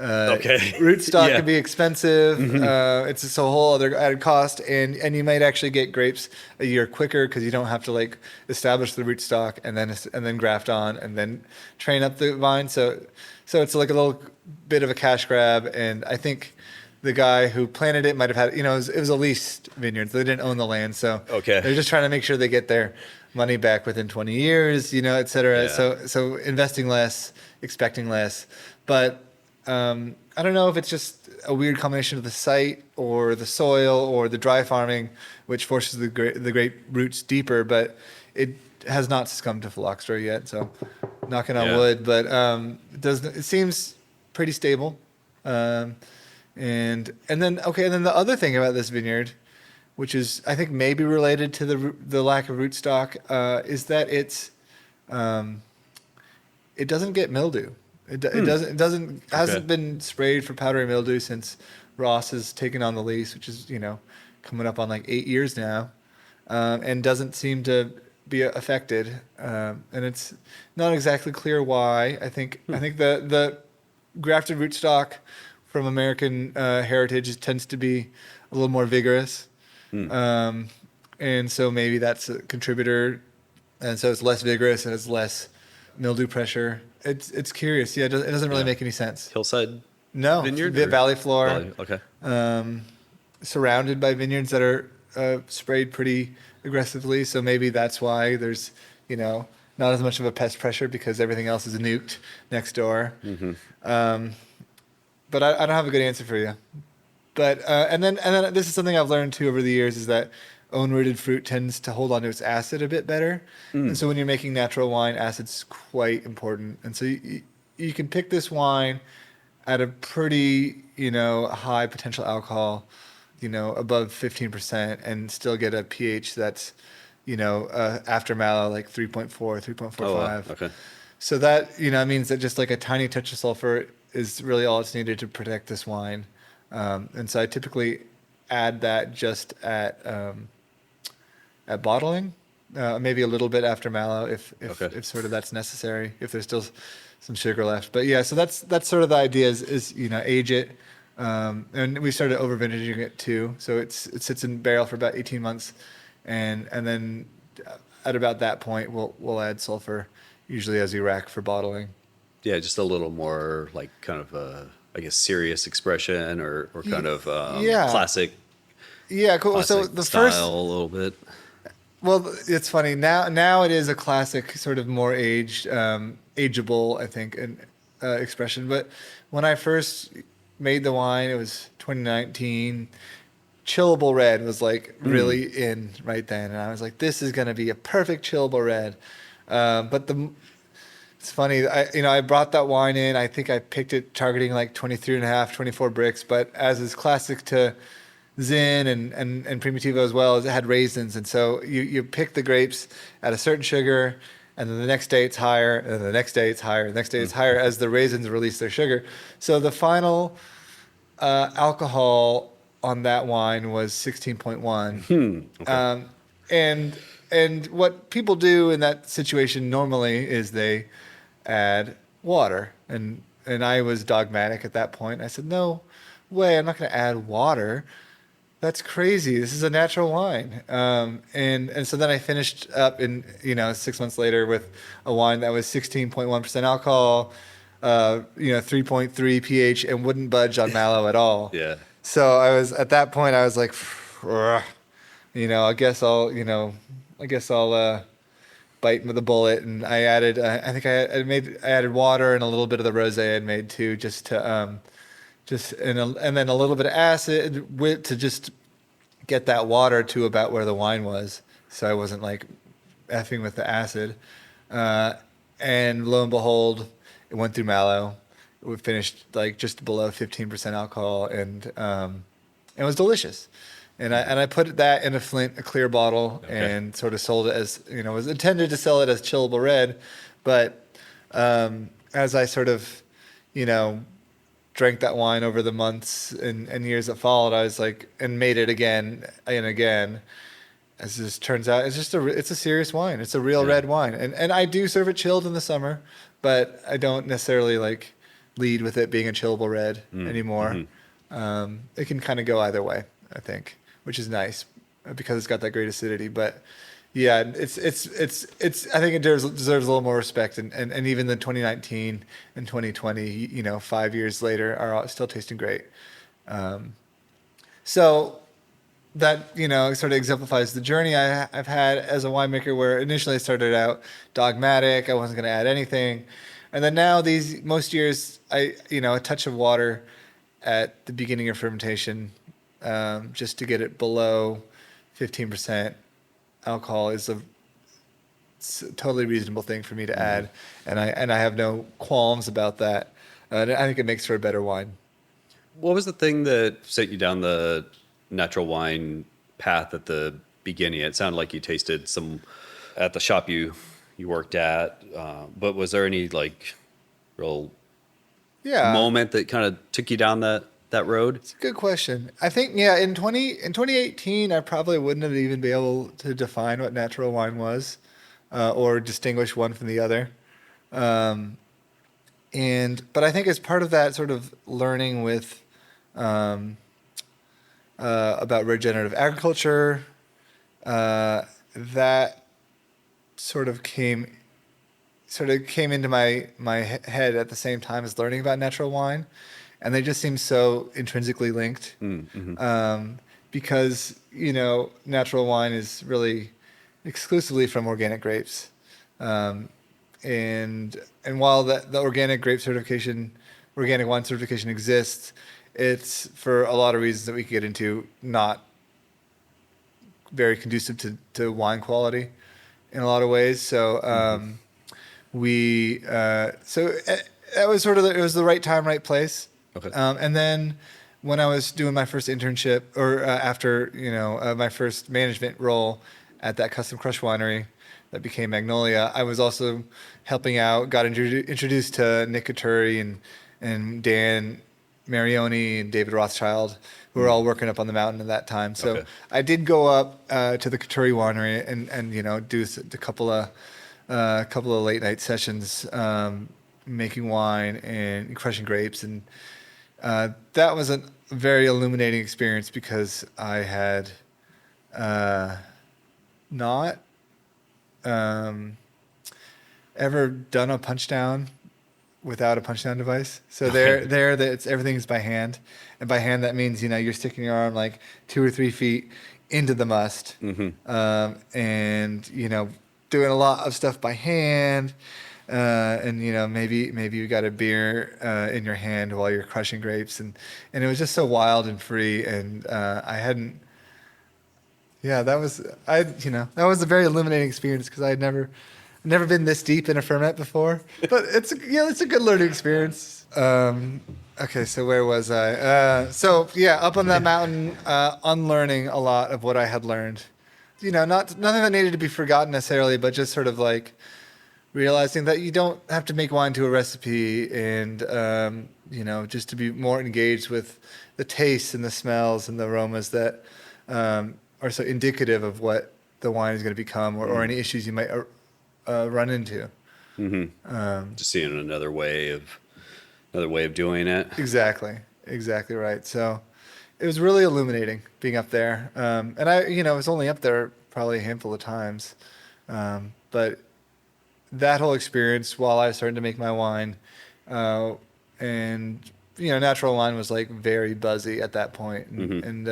Okay. Rootstock Yeah. can be expensive. It's a whole other added cost, and you might actually get grapes a year quicker because you don't have to like establish the rootstock and then graft on and then train up the vine. So it's like a little bit of a cash grab, and I think the guy who planted it might have had, it was a leased vineyard. So they didn't own the land. So Okay. they're just trying to make sure they get their money back within 20 years, et cetera. Yeah. So investing less, expecting less. But I don't know if it's just a weird combination of the site or the soil or the dry farming, which forces the grape roots deeper, but it has not succumbed to phylloxera yet. So knocking on wood, but it seems pretty stable. And then the other thing about this vineyard, which is I think maybe related to the lack of rootstock, is that it doesn't get mildew. It hasn't been sprayed for powdery mildew since Ross has taken on the lease, which is coming up on like 8 years now, and doesn't seem to be affected. And it's not exactly clear why. I think the grafted rootstock from American heritage tends to be a little more vigorous, and so maybe that's a contributor. And so it's less vigorous and it's less mildew pressure. It's curious. Yeah, it doesn't really make any sense. Hillside No, vineyard? valley floor. Valley, okay. Surrounded by vineyards that are sprayed pretty aggressively. So maybe that's why there's, not as much of a pest pressure because everything else is nuked next door. Mm-hmm. But I don't have a good answer for you. But and then this is something I've learned too over the years is that own-rooted fruit tends to hold on to its acid a bit better. And so when you're making natural wine, acid's quite important. And so you can pick this wine at a pretty, high potential alcohol, above 15% and still get a pH that's, after mallow, like 3.4, 3.45. Oh, wow. Okay. So that, means that just like a tiny touch of sulfur is really all it's needed to protect this wine. And so I typically add that just at bottling, maybe a little bit after mallow if sort of that's necessary, if there's still some sugar left. But yeah, so that's sort of the idea is age it. And we started over vintaging it too. So it sits in barrel for about 18 months. And then at about that point, we'll add sulfur usually as we rack for bottling. Yeah, just a little more like kind of I guess serious expression or kind of classic. Yeah, cool. Classic so the style first a little bit. Well, it's funny now it is a classic sort of more ageable, I think, expression. But when I first made the wine, it was 2019. Chillable red was like really in right then, and I was like, this is going to be a perfect chillable red. But it's funny. I brought that wine in. I think I picked it targeting like 23 and a half, 24 bricks. But as is classic to Zin and Primitivo as well, as it had raisins, and so you pick the grapes at a certain sugar, and then the next day it's higher, and then the next day it's higher, the next day it's higher as the raisins release their sugar. So the final alcohol on that wine was 16.1. Okay. And what people do in that situation normally is they add water, and I was dogmatic at that point. I said, no way, I'm not going to add water. That's crazy. This is a natural wine. And so then I finished up in, 6 months later with a wine that was 16.1% alcohol, 3.3 pH, and wouldn't budge on mallow at all. Yeah. So at that point, I was like, I guess I'll bite the bullet. And I added, I added water and a little bit of the rosé I had made too, just to, and then a little bit of acid to just get that water to about where the wine was, so I wasn't like effing with the acid. And lo and behold, it went through mallow. We finished like just below 15% alcohol, and it was delicious. And I put that in a clear bottle, and sort of sold it as was intended to sell it as chillable red, but as I sort of drank that wine over the months and years that followed, I was like, and made it again and again. As this turns out, it's a serious wine. It's a real red wine, and I do serve it chilled in the summer, but I don't necessarily like lead with it being a chillable red anymore. Mm-hmm. It can kind of go either way, I think, which is nice because it's got that great acidity. But yeah, it's I think it deserves a little more respect, and even the 2019 and 2020, 5 years later, are still tasting great. So that, sort of exemplifies the journey I've had as a winemaker, where initially I started out dogmatic. I wasn't going to add anything. And then now most years, a touch of water at the beginning of fermentation, just to get it below 15% alcohol it's a totally reasonable thing for me to add. And I have no qualms about that. I think it makes for a better wine. What was the thing that set you down the natural wine path at the beginning? It sounded like you tasted some at the shop you worked at, but was there any like real moment that kind of took you down that road? It's a good question. I think, in 2018, I probably wouldn't have even been able to define what natural wine was, or distinguish one from the other. But I think as part of that sort of learning with, about regenerative agriculture, that sort of came into my head at the same time as learning about natural wine, and they just seem so intrinsically linked. Because natural wine is really exclusively from organic grapes, and while the organic wine certification exists, it's for a lot of reasons that we could get into not very conducive to wine quality in a lot of ways. So that was sort of it was the right time, right place. Okay. And then when I was doing my first internship, or after my first management role at that custom crush winery that became Magnolia, I was also helping out. Got introduced to Nick Cotturi and Dan Marioni and David Rothschild, who were all working up on the mountain at that time. So I did go up to the Cotturi winery and do a couple of late night sessions, making wine and crushing grapes, and that was a very illuminating experience, because I had not ever done a punch down without a punch down device. So everything's by hand, and by hand that means you're sticking your arm like 2 or 3 feet into the must, and doing a lot of stuff by hand, and maybe you got a beer in your hand while you're crushing grapes, and it was just so wild and free, and that was a very illuminating experience, because I had never been this deep in a ferment before, but it's a good learning experience. Okay, so where was I? Up on that mountain, unlearning a lot of what I had learned. Nothing that needed to be forgotten necessarily, but just sort of like realizing that you don't have to make wine to a recipe, and just to be more engaged with the tastes and the smells and the aromas that are so indicative of what the wine is going to become, or any issues you might run into. Just seeing another way of doing it. Exactly right. So it was really illuminating being up there, and I was only up there probably a handful of times, but that whole experience while I was starting to make my wine, and natural wine was like very buzzy at that point, and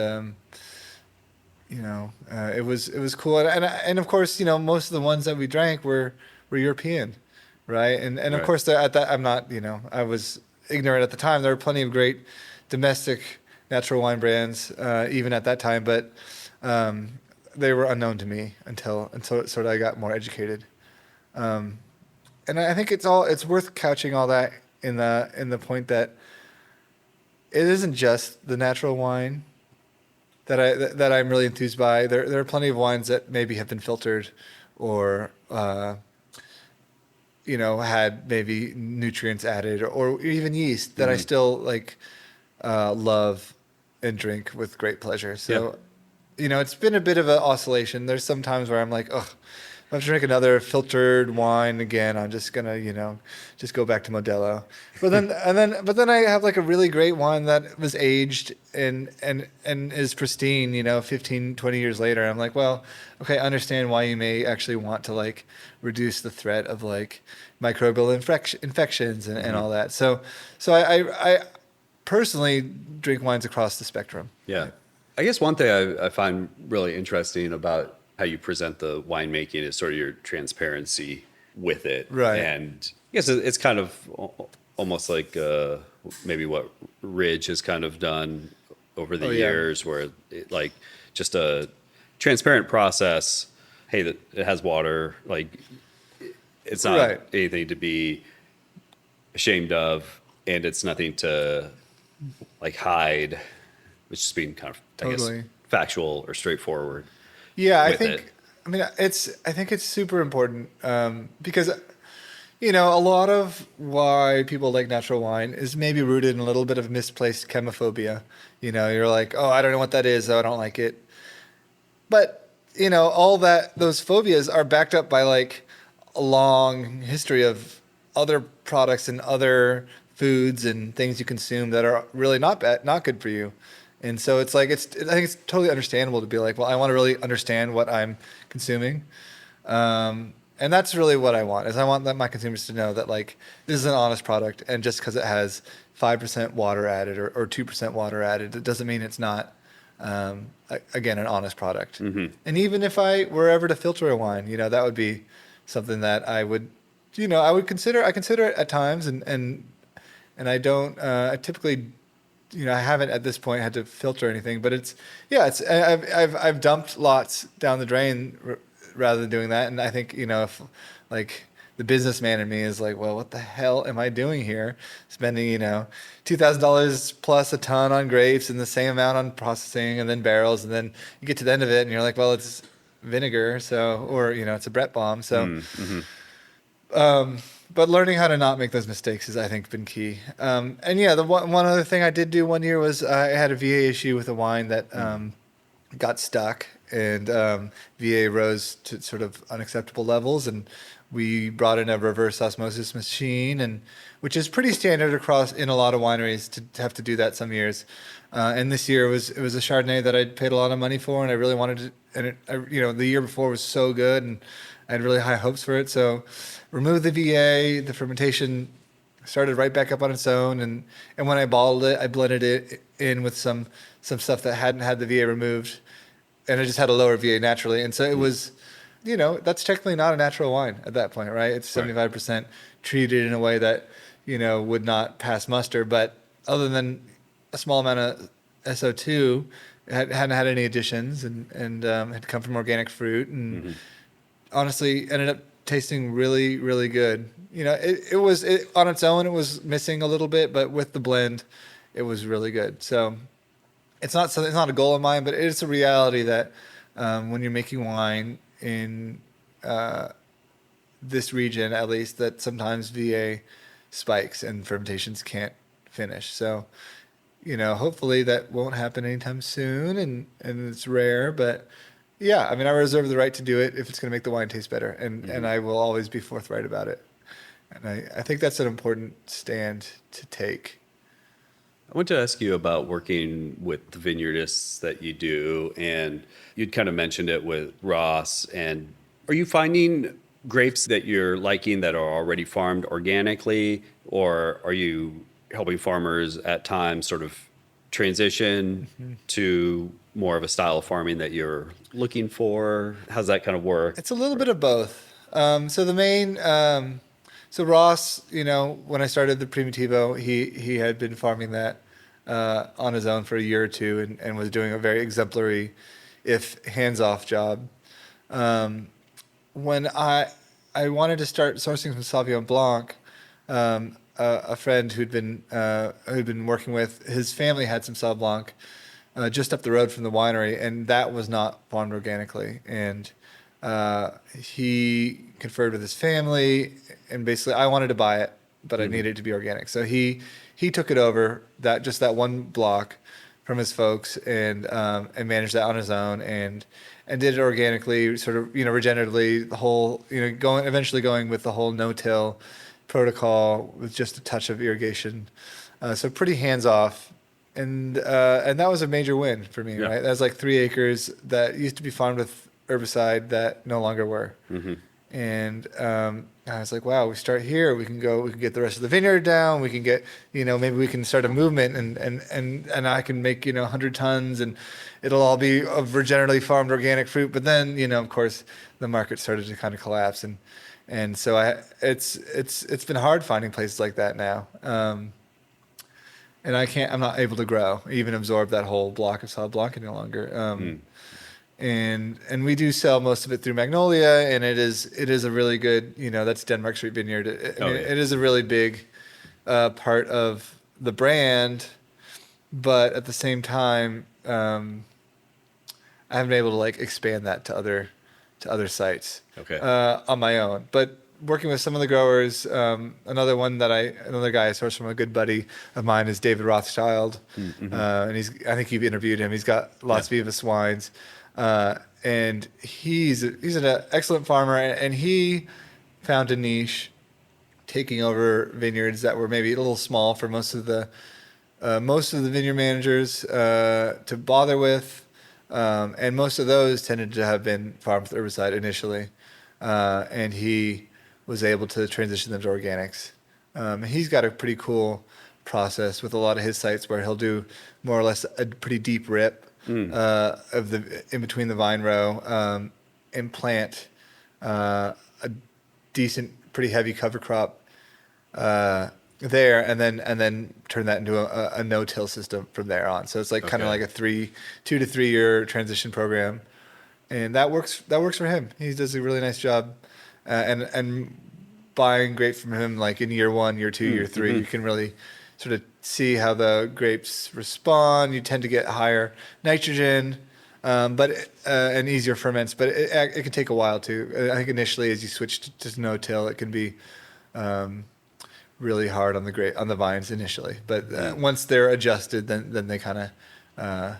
it was cool, and of course most of the ones that we drank were European, right? And of course at that I'm not I was ignorant at the time. There were plenty of great domestic natural wine brands even at that time, but they were unknown to me until sort of I got more educated. And I think it's worth couching all that in the point that it isn't just the natural wine that I'm really enthused by. There are plenty of wines that maybe have been filtered, or had maybe nutrients added, or even yeast that I still love and drink with great pleasure. So, it's been a bit of an oscillation. There's some times where I'm like, ugh, if I drink another filtered wine again, I'm just gonna, just go back to Modelo. But then I have like a really great wine that was aged and is pristine, 15, 20 years later. I'm like, well, okay, I understand why you may actually want to reduce the threat of microbial infections and all that. So personally drink wines across the spectrum. Yeah. I guess one thing I find really interesting about how you present the winemaking is sort of your transparency with it. Right. And I guess it's kind of almost like maybe what Ridge has kind of done over the years, where it, like just a transparent process. Hey, that it has water. Like it's not anything to be ashamed of, and it's nothing to like hide. It's just being kind of, I guess, factual or straightforward. Yeah, I think it's super important because, you know, a lot of why people like natural wine is maybe rooted in a little bit of misplaced chemophobia. You know, you're like, oh, I don't know what that is, so I don't like it. But, you know, those phobias are backed up by like a long history of other products and other foods and things you consume that are really not good for you. And so it's like, I think it's totally understandable to be like, well, I want to really understand what I'm consuming. And that's really what I want, is I want my consumers to know that like, this is an honest product. And just because it has 5% water added or 2% water added, it doesn't mean it's not, again, an honest product. Mm-hmm. And even if I were ever to filter a wine, you know, that would be something that I would, you know, I consider it at times. And I don't, I typically, you know, I haven't at this point had to filter anything, but I've dumped lots down the drain rather than doing that. And I think, you know, if like the businessman in me is like, well, what the hell am I doing here? Spending, you know, $2,000 plus a ton on grapes and the same amount on processing and then barrels. And then you get to the end of it and you're like, well, it's vinegar. So, or, you know, it's a Brett bomb. So, but learning how to not make those mistakes has, I think, been key. And yeah, the one other thing I did do one year was I had a VA issue with a wine that got stuck, and VA rose to sort of unacceptable levels, and we brought in a reverse osmosis machine, and which is pretty standard across in a lot of wineries to have to do that some years. And this year it was a Chardonnay that I'd paid a lot of money for, and I really wanted to. And you know, the year before was so good, and I had really high hopes for it. So removed the VA, the fermentation started right back up on its own. And when I bottled it, I blended it in with some stuff that hadn't had the VA removed. And it just had a lower VA naturally. And so it was, you know, that's technically not a natural wine at that point, right? It's 75% treated in a way that, you know, would not pass muster. But other than a small amount of SO2, it hadn't had any additions and had come from organic fruit. And honestly ended up tasting really, really good. You know, it was on its own, it was missing a little bit, but with the blend, it was really good. So it's not a goal of mine, but it's a reality that when you're making wine in this region, at least, that sometimes VA spikes and fermentations can't finish. So, you know, hopefully that won't happen anytime soon, and it's rare, but yeah, I mean, I reserve the right to do it if it's going to make the wine taste better, and I will always be forthright about it. And I think that's an important stand to take. I want to ask you about working with the vineyardists that you do, and you'd kind of mentioned it with Ross. And are you finding grapes that you're liking that are already farmed organically, or are you helping farmers at times sort of transition to more of a style of farming that you're looking for? How's that kind of work? It's a little bit of both. So Ross, you know, when I started the Primitivo, he had been farming that on his own for a year or two, and was doing a very exemplary, if hands-off job. When I wanted to start sourcing some Sauvignon Blanc, a friend who'd been working with, his family had some Sauv Blanc just up the road from the winery, and that was not farmed organically. And he conferred with his family, and basically I wanted to buy it, but I needed it to be organic. So he took it over, that one block from his folks, and managed that on his own, and did it organically, sort of, you know, regeneratively, the whole, you know, eventually going with the whole no-till protocol with just a touch of irrigation. So pretty hands-off. And that was a major win for me, right? That was like 3 acres that used to be farmed with herbicide that no longer were. And I was like, wow, we start here. We can get the rest of the vineyard down. We can get, maybe we can start a movement and I can make, 100 tons and it'll all be of regeneratively farmed organic fruit. But then, of course, the market started to kind of collapse. And so it's been hard finding places like that now. And I'm not able to grow, even absorb that whole block of Sauv Blanc any longer. And we do sell most of it through Magnolia, and it is a really good, that's Denmark Street Vineyard. It is a really big part of the brand, but at the same time, I haven't been able to like expand that to other sites on my own. But working with some of the growers, another guy I sourced from a good buddy of mine is David Rothschild, and I think you've interviewed him. He's got Las Vivas wines. And he's an excellent farmer, and he found a niche taking over vineyards that were maybe a little small for most of the vineyard managers to bother with, and most of those tended to have been farmed with herbicide initially, and he was able to transition them to organics. He's got a pretty cool process with a lot of his sites where he'll do more or less a pretty deep rip of the in between the vine row, and plant a decent, pretty heavy cover crop there, and then turn that into a no-till system from there on. So it's like kind of like a 2 to 3 year transition program, and that works for him. He does a really nice job, and buying grape from him like in year 1, year 2, year 3, you can really sort of see how the grapes respond. You tend to get higher nitrogen, but and easier ferments, but it can take a while too. I think initially, as you switch to no-till, it can be really hard on the vines initially. But once they're adjusted, then they kind of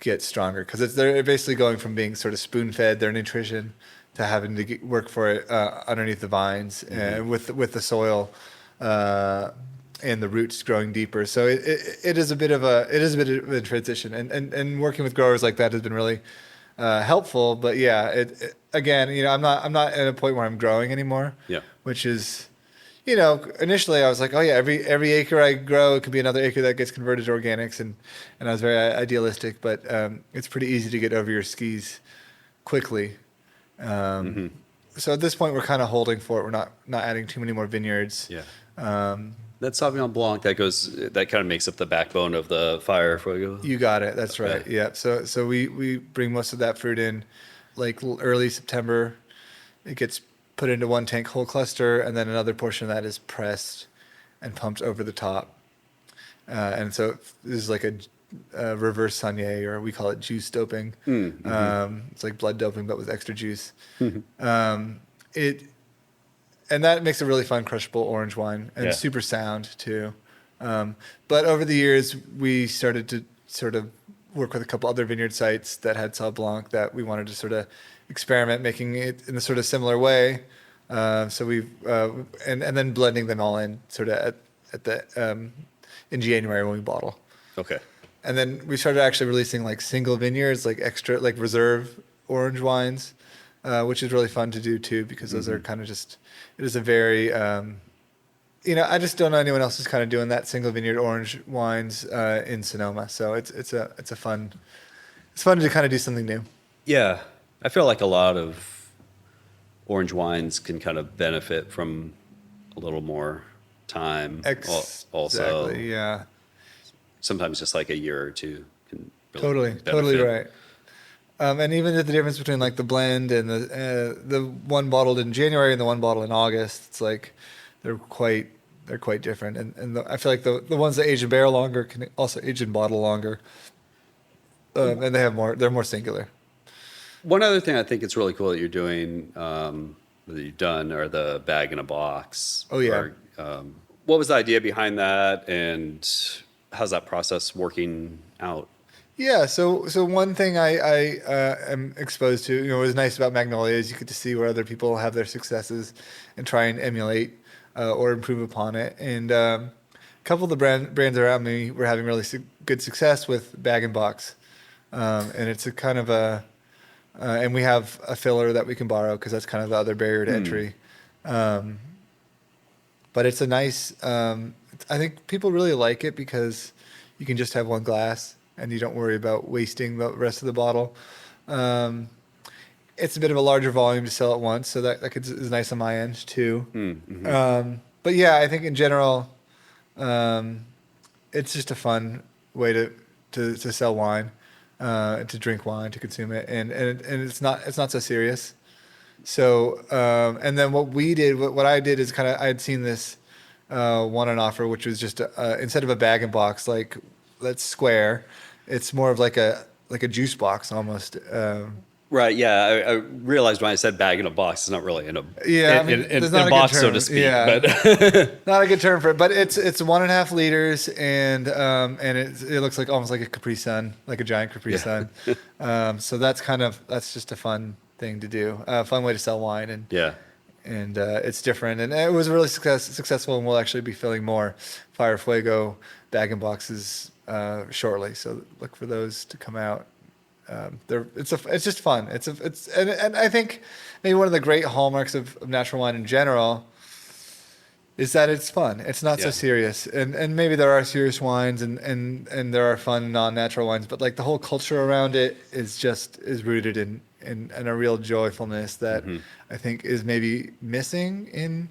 get stronger, because they're basically going from being sort of spoon-fed their nutrition to having to work for it underneath the vines with the soil. And the roots growing deeper, so it is a bit of a transition, and working with growers like that has been really helpful. But yeah, again, I'm not at a point where I'm growing anymore. Yeah, which is, initially I was like, oh yeah, every acre I grow, it could be another acre that gets converted to organics, and I was very idealistic, but it's pretty easy to get over your skis quickly. So at this point, we're kind of holding for it. We're not adding too many more vineyards. Yeah. That Sauvignon Blanc that kind of makes up the backbone of the Fire Fuego. You got it. That's right. Yeah. So we bring most of that fruit in like early September. It gets put into one tank whole cluster, and then another portion of that is pressed and pumped over the top. And so this is like a reverse Saignée, or we call it juice doping. It's like blood doping, but with extra juice. And that makes a really fun crushable orange wine, and super sound too. But over the years, we started to sort of work with a couple other vineyard sites that had Sauv Blanc that we wanted to sort of experiment making it in a sort of similar way. So we've and then blending them all in sort of at the in January when we bottle. Okay. And then we started actually releasing like single vineyards, like extra, like reserve orange wines, which is really fun to do too, because those are kind of just. It is a very, I just don't know anyone else who's kind of doing that single vineyard orange wines in Sonoma. So it's fun to kind of do something new. Yeah, I feel like a lot of orange wines can kind of benefit from a little more time. Also, exactly. Yeah. Sometimes just like a year or two can really totally right. And even the difference between like the blend and the one bottled in January and the one bottled in August, it's like they're quite different. And I feel like the ones that age in barrel longer can also age in bottle longer, and they're more singular. One other thing I think it's really cool that you're doing, that you've done, are the bag in a box. Oh yeah. What was the idea behind that, and how's that process working out? Yeah, so one thing I am exposed to, what was nice about Magnolia is you get to see where other people have their successes and try and emulate or improve upon it. And a couple of the brands around me were having really good success with bag and box, and it's a kind of And we have a filler that we can borrow because that's kind of the other barrier to entry. But it's a nice. I think people really like it because you can just have one glass and you don't worry about wasting the rest of the bottle. It's a bit of a larger volume to sell at once, so is nice on my end too. But yeah, I think in general, it's just a fun way to sell wine, to drink wine, to consume it, and it's not so serious. So and then what I did is I had seen this one on offer, which was just instead of a bag and box that's square, it's more of like a juice box almost. Right. Yeah. I realized when I said bag in a box, it's not really in a Yeah, I mean, in there's not a a box, good so term. to speak. Yeah. But Not a good term for it, but it's 1.5 liters, and it looks like almost like a Capri Sun, like a giant Capri Sun. So that's just a fun thing to do, a fun way to sell wine, and yeah. it's different, and it was really successful, and we'll actually be filling more Fire Fuego bag and boxes shortly. So look for those to come out. It's just fun. And I think maybe one of the great hallmarks of natural wine in general is that it's fun. It's not so serious. And maybe there are serious wines and there are fun non-natural wines, but like the whole culture around it is rooted in a real joyfulness that I think is maybe missing in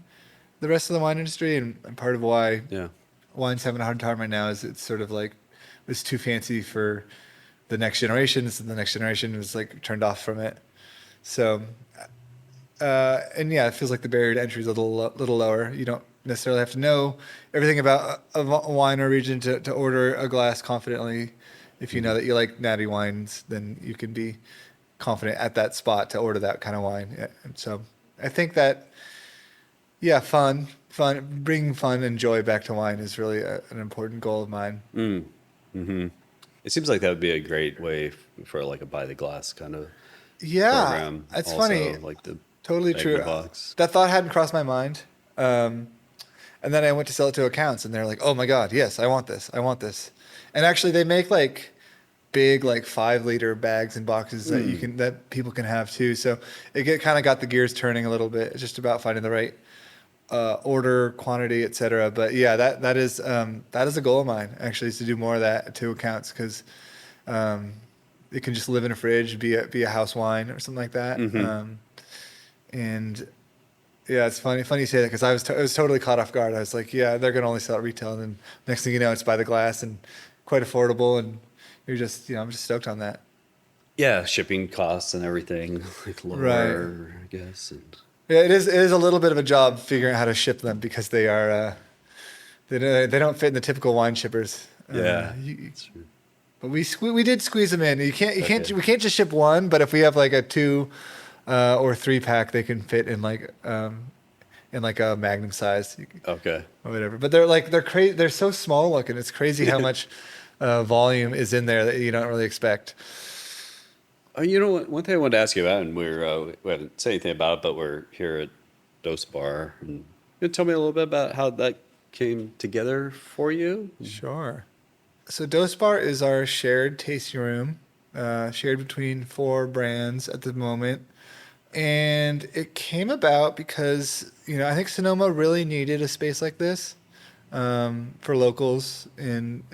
the rest of the wine industry, and part of why wine's having a hard time right now is it's sort of like it's too fancy for the next generation, so the next generation is like turned off from it. So, and yeah, it feels like the barrier to entry is a little lower. You don't necessarily have to know everything about a wine or region to order a glass confidently. If you know that you like natty wines, then you can be confident at that spot to order that kind of wine. Yeah. And so I think that, bringing fun and joy back to wine is really an important goal of mine. It seems like that would be a great way for like a by the glass kind of program. It's also, funny. like the Totally bag true. in a box. That thought hadn't crossed my mind. And then I went to sell it to accounts, and they're like, "Oh my God, yes, I want this. I want this." And actually, they make like big, like 5-liter bags and boxes that people can have too. So it kind of got the gears turning a little bit. It's just about finding the right order, quantity, etc. But yeah, that is a goal of mine actually, is to do more of that to accounts, because it can just live in a fridge, be a house wine or something like that. And yeah, it's funny you say that, because I was totally caught off guard. I was like, yeah, they're gonna only sell it retail, and then next thing you know, it's by the glass and quite affordable, and I'm just stoked on that. Yeah, shipping costs and everything like lower, I guess. And Yeah, it is a little bit of a job figuring out how to ship them, because they are they don't fit in the typical wine shippers. that's true. But we did squeeze them in. We can't just ship one, but if we have like a 2 or 3 pack, they can fit in like a Magnum size. Okay. Or whatever. But they're crazy. They're so small looking. It's crazy how much volume is in there that you don't really expect. You know what? One thing I wanted to ask you about, and we haven't said anything about it, but we're here at Dose Bar. And you can tell me a little bit about how that came together for you? Sure. So Dose Bar is our shared tasting room, shared between 4 brands at the moment. And it came about because, I think Sonoma really needed a space like this for locals and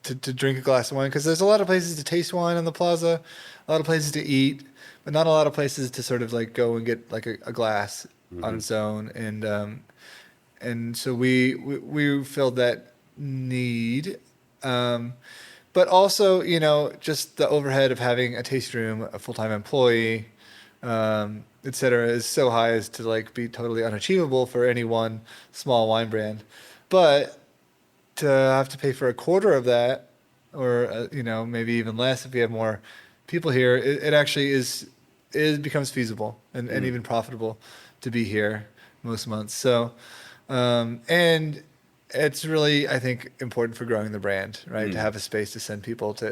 to drink a glass of wine, because there's a lot of places to taste wine on the plaza, a lot of places to eat, but not a lot of places to sort of like go and get like a glass on its own. And so we filled that need. But also, just the overhead of having a tasting room, a full-time employee, et cetera, is so high as to like be totally unachievable for any one small wine brand. But to have to pay for a quarter of that, or maybe even less if we have more people here, it actually becomes feasible and even profitable to be here most months. So, and it's really, I think, important for growing the brand, right? To have a space to send people to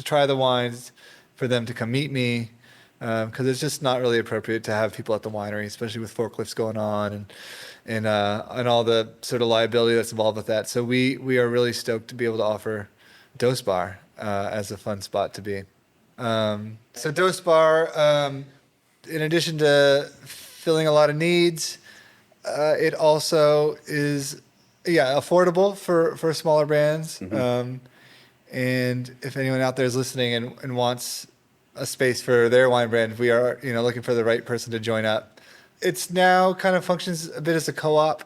try the wines, for them to come meet me, because it's just not really appropriate to have people at the winery, especially with forklifts going on and all the sort of liability that's involved with that. So we are really stoked to be able to offer Dose Bar as a fun spot to be. So Dose Bar, in addition to filling a lot of needs, it also is, affordable for smaller brands. And if anyone out there is listening and wants a space for their wine brand, we are, looking for the right person to join up. It's now kind of functions a bit as a co-op.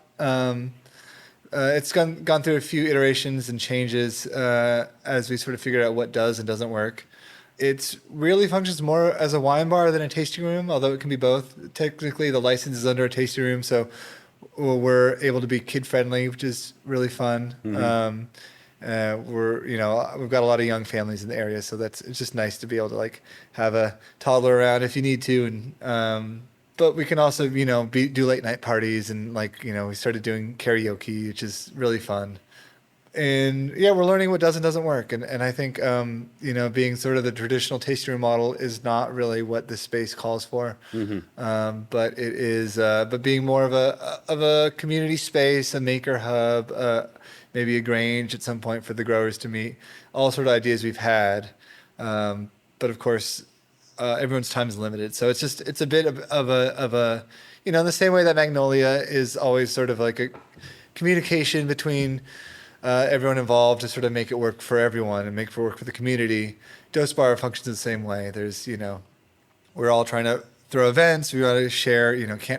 It's gone through a few iterations and changes as we sort of figured out what does and doesn't work. It really functions more as a wine bar than a tasting room, although it can be both. Technically, the license is under a tasting room, so we're able to be kid-friendly, which is really fun. We've got a lot of young families in the area, so it's just nice to be able to like have a toddler around if you need to, and but we can also do late night parties, and we started doing karaoke, which is really fun. And we're learning what does and doesn't work, and I think being sort of the traditional tasting room model is not really what this space calls for, but it is but being more of a community space, a maker hub, maybe a Grange at some point for the growers to meet, all sort of ideas we've had. But of course, everyone's time is limited. So it's a bit of a in the same way that Magnolia is always sort of like a communication between everyone involved to sort of make it work for everyone and make it work for the community. Dose Bar functions the same way. There's, we're all trying to throw events. We want to share,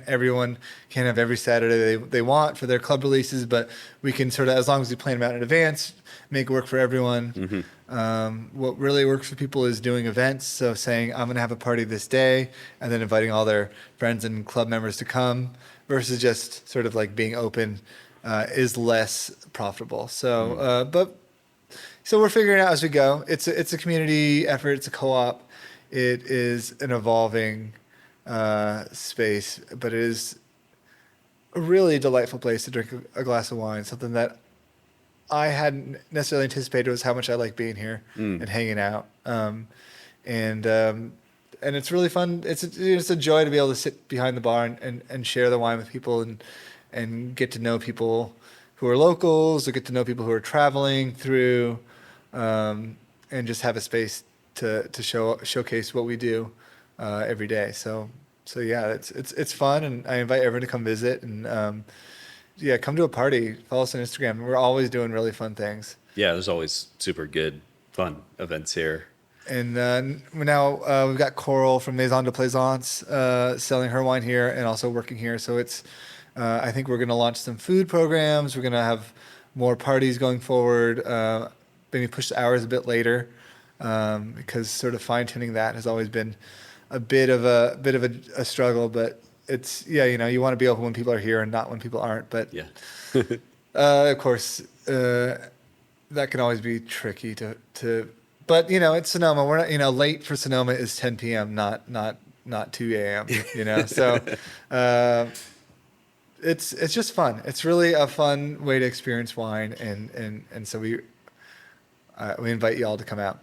everyone can't have every Saturday they want for their club releases, but we can sort of, as long as we plan them out in advance, make it work for everyone. What really works for people is doing events. So saying, I'm going to have a party this day, and then inviting all their friends and club members to come, versus just sort of like being open is less profitable. So, so we're figuring it out as we go. It's a community effort. It's a co-op. It is an evolving space, but it is a really delightful place to drink a glass of wine. Something that I hadn't necessarily anticipated was how much I like being here and hanging out. And it's really fun. It's a joy to be able to sit behind the bar and share the wine with people and get to know people who are locals, or get to know people who are traveling through, and just have a space to showcase what we do every day. So yeah, it's fun, and I invite everyone to come visit and come to a party. Follow us on Instagram. We're always doing really fun things. Yeah, there's always super good, fun events here. And now we've got Coral from Maison de Plaisance selling her wine here and also working here. So it's I think we're going to launch some food programs. We're going to have more parties going forward. Maybe push the hours a bit later, because sort of fine tuning that has always been a bit of a struggle. But it's you want to be open when people are here and not when people aren't. But of course that can always be tricky to. But it's Sonoma. We're not late for Sonoma is 10 p.m. not 2 a.m. So. It's just fun. It's really a fun way to experience wine, and so we invite you all to come out.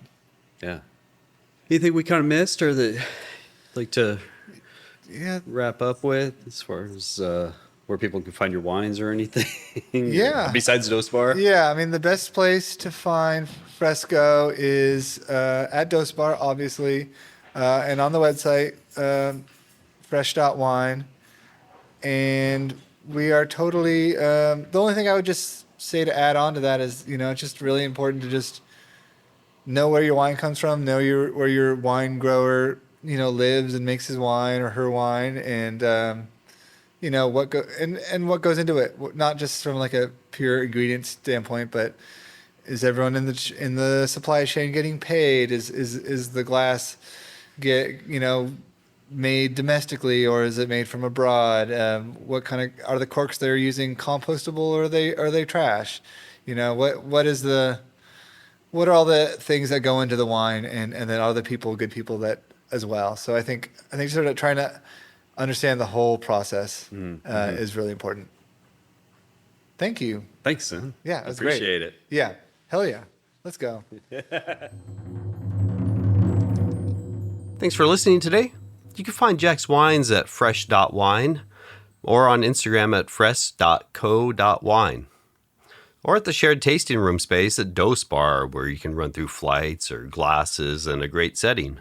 Yeah. Anything we kind of missed, or that like to wrap up with, as far as where people can find your wines or anything? Yeah. Besides Dose Bar? Yeah, I mean, the best place to find Fresco is at Dose Bar, obviously, and on the website, fresh.wine. And we are totally, the only thing I would just say to add on to that is, it's just really important to just know where your wine comes from, know where your wine grower, lives and makes his wine or her wine, and, what goes into it, not just from like a pure ingredient standpoint, but is everyone in the supply chain getting paid? Is the glass made domestically, or is it made from abroad? What kind of are the corks they're using compostable, or are they trash? What are all the things that go into the wine, and then are the people good people that as well? So I think sort of trying to understand the whole process is really important. Thank you. Thanks, son. Yeah, it was great. Appreciate it. Yeah, hell yeah. Let's go. Thanks for listening today. You can find Jack's wines at fresh.wine or on Instagram at fresh.co.wine. or at the shared tasting room space at Dose Bar, where you can run through flights or glasses in a great setting.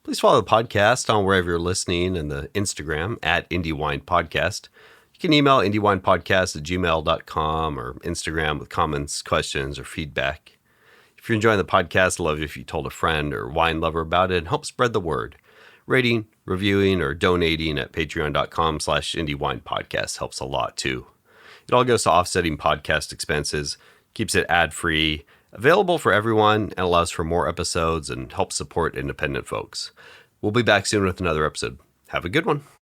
Please follow the podcast on wherever you're listening and the Instagram at Indie Wine Podcast. You can email indiewinepodcast@gmail.com or Instagram with comments, questions, or feedback. If you're enjoying the podcast, I'd love it if you told a friend or wine lover about it and help spread the word. Rating, reviewing, or donating at patreon.com/indiewinepodcast helps a lot too. It all goes to offsetting podcast expenses, keeps it ad-free, available for everyone, and allows for more episodes and helps support independent folks. We'll be back soon with another episode. Have a good one.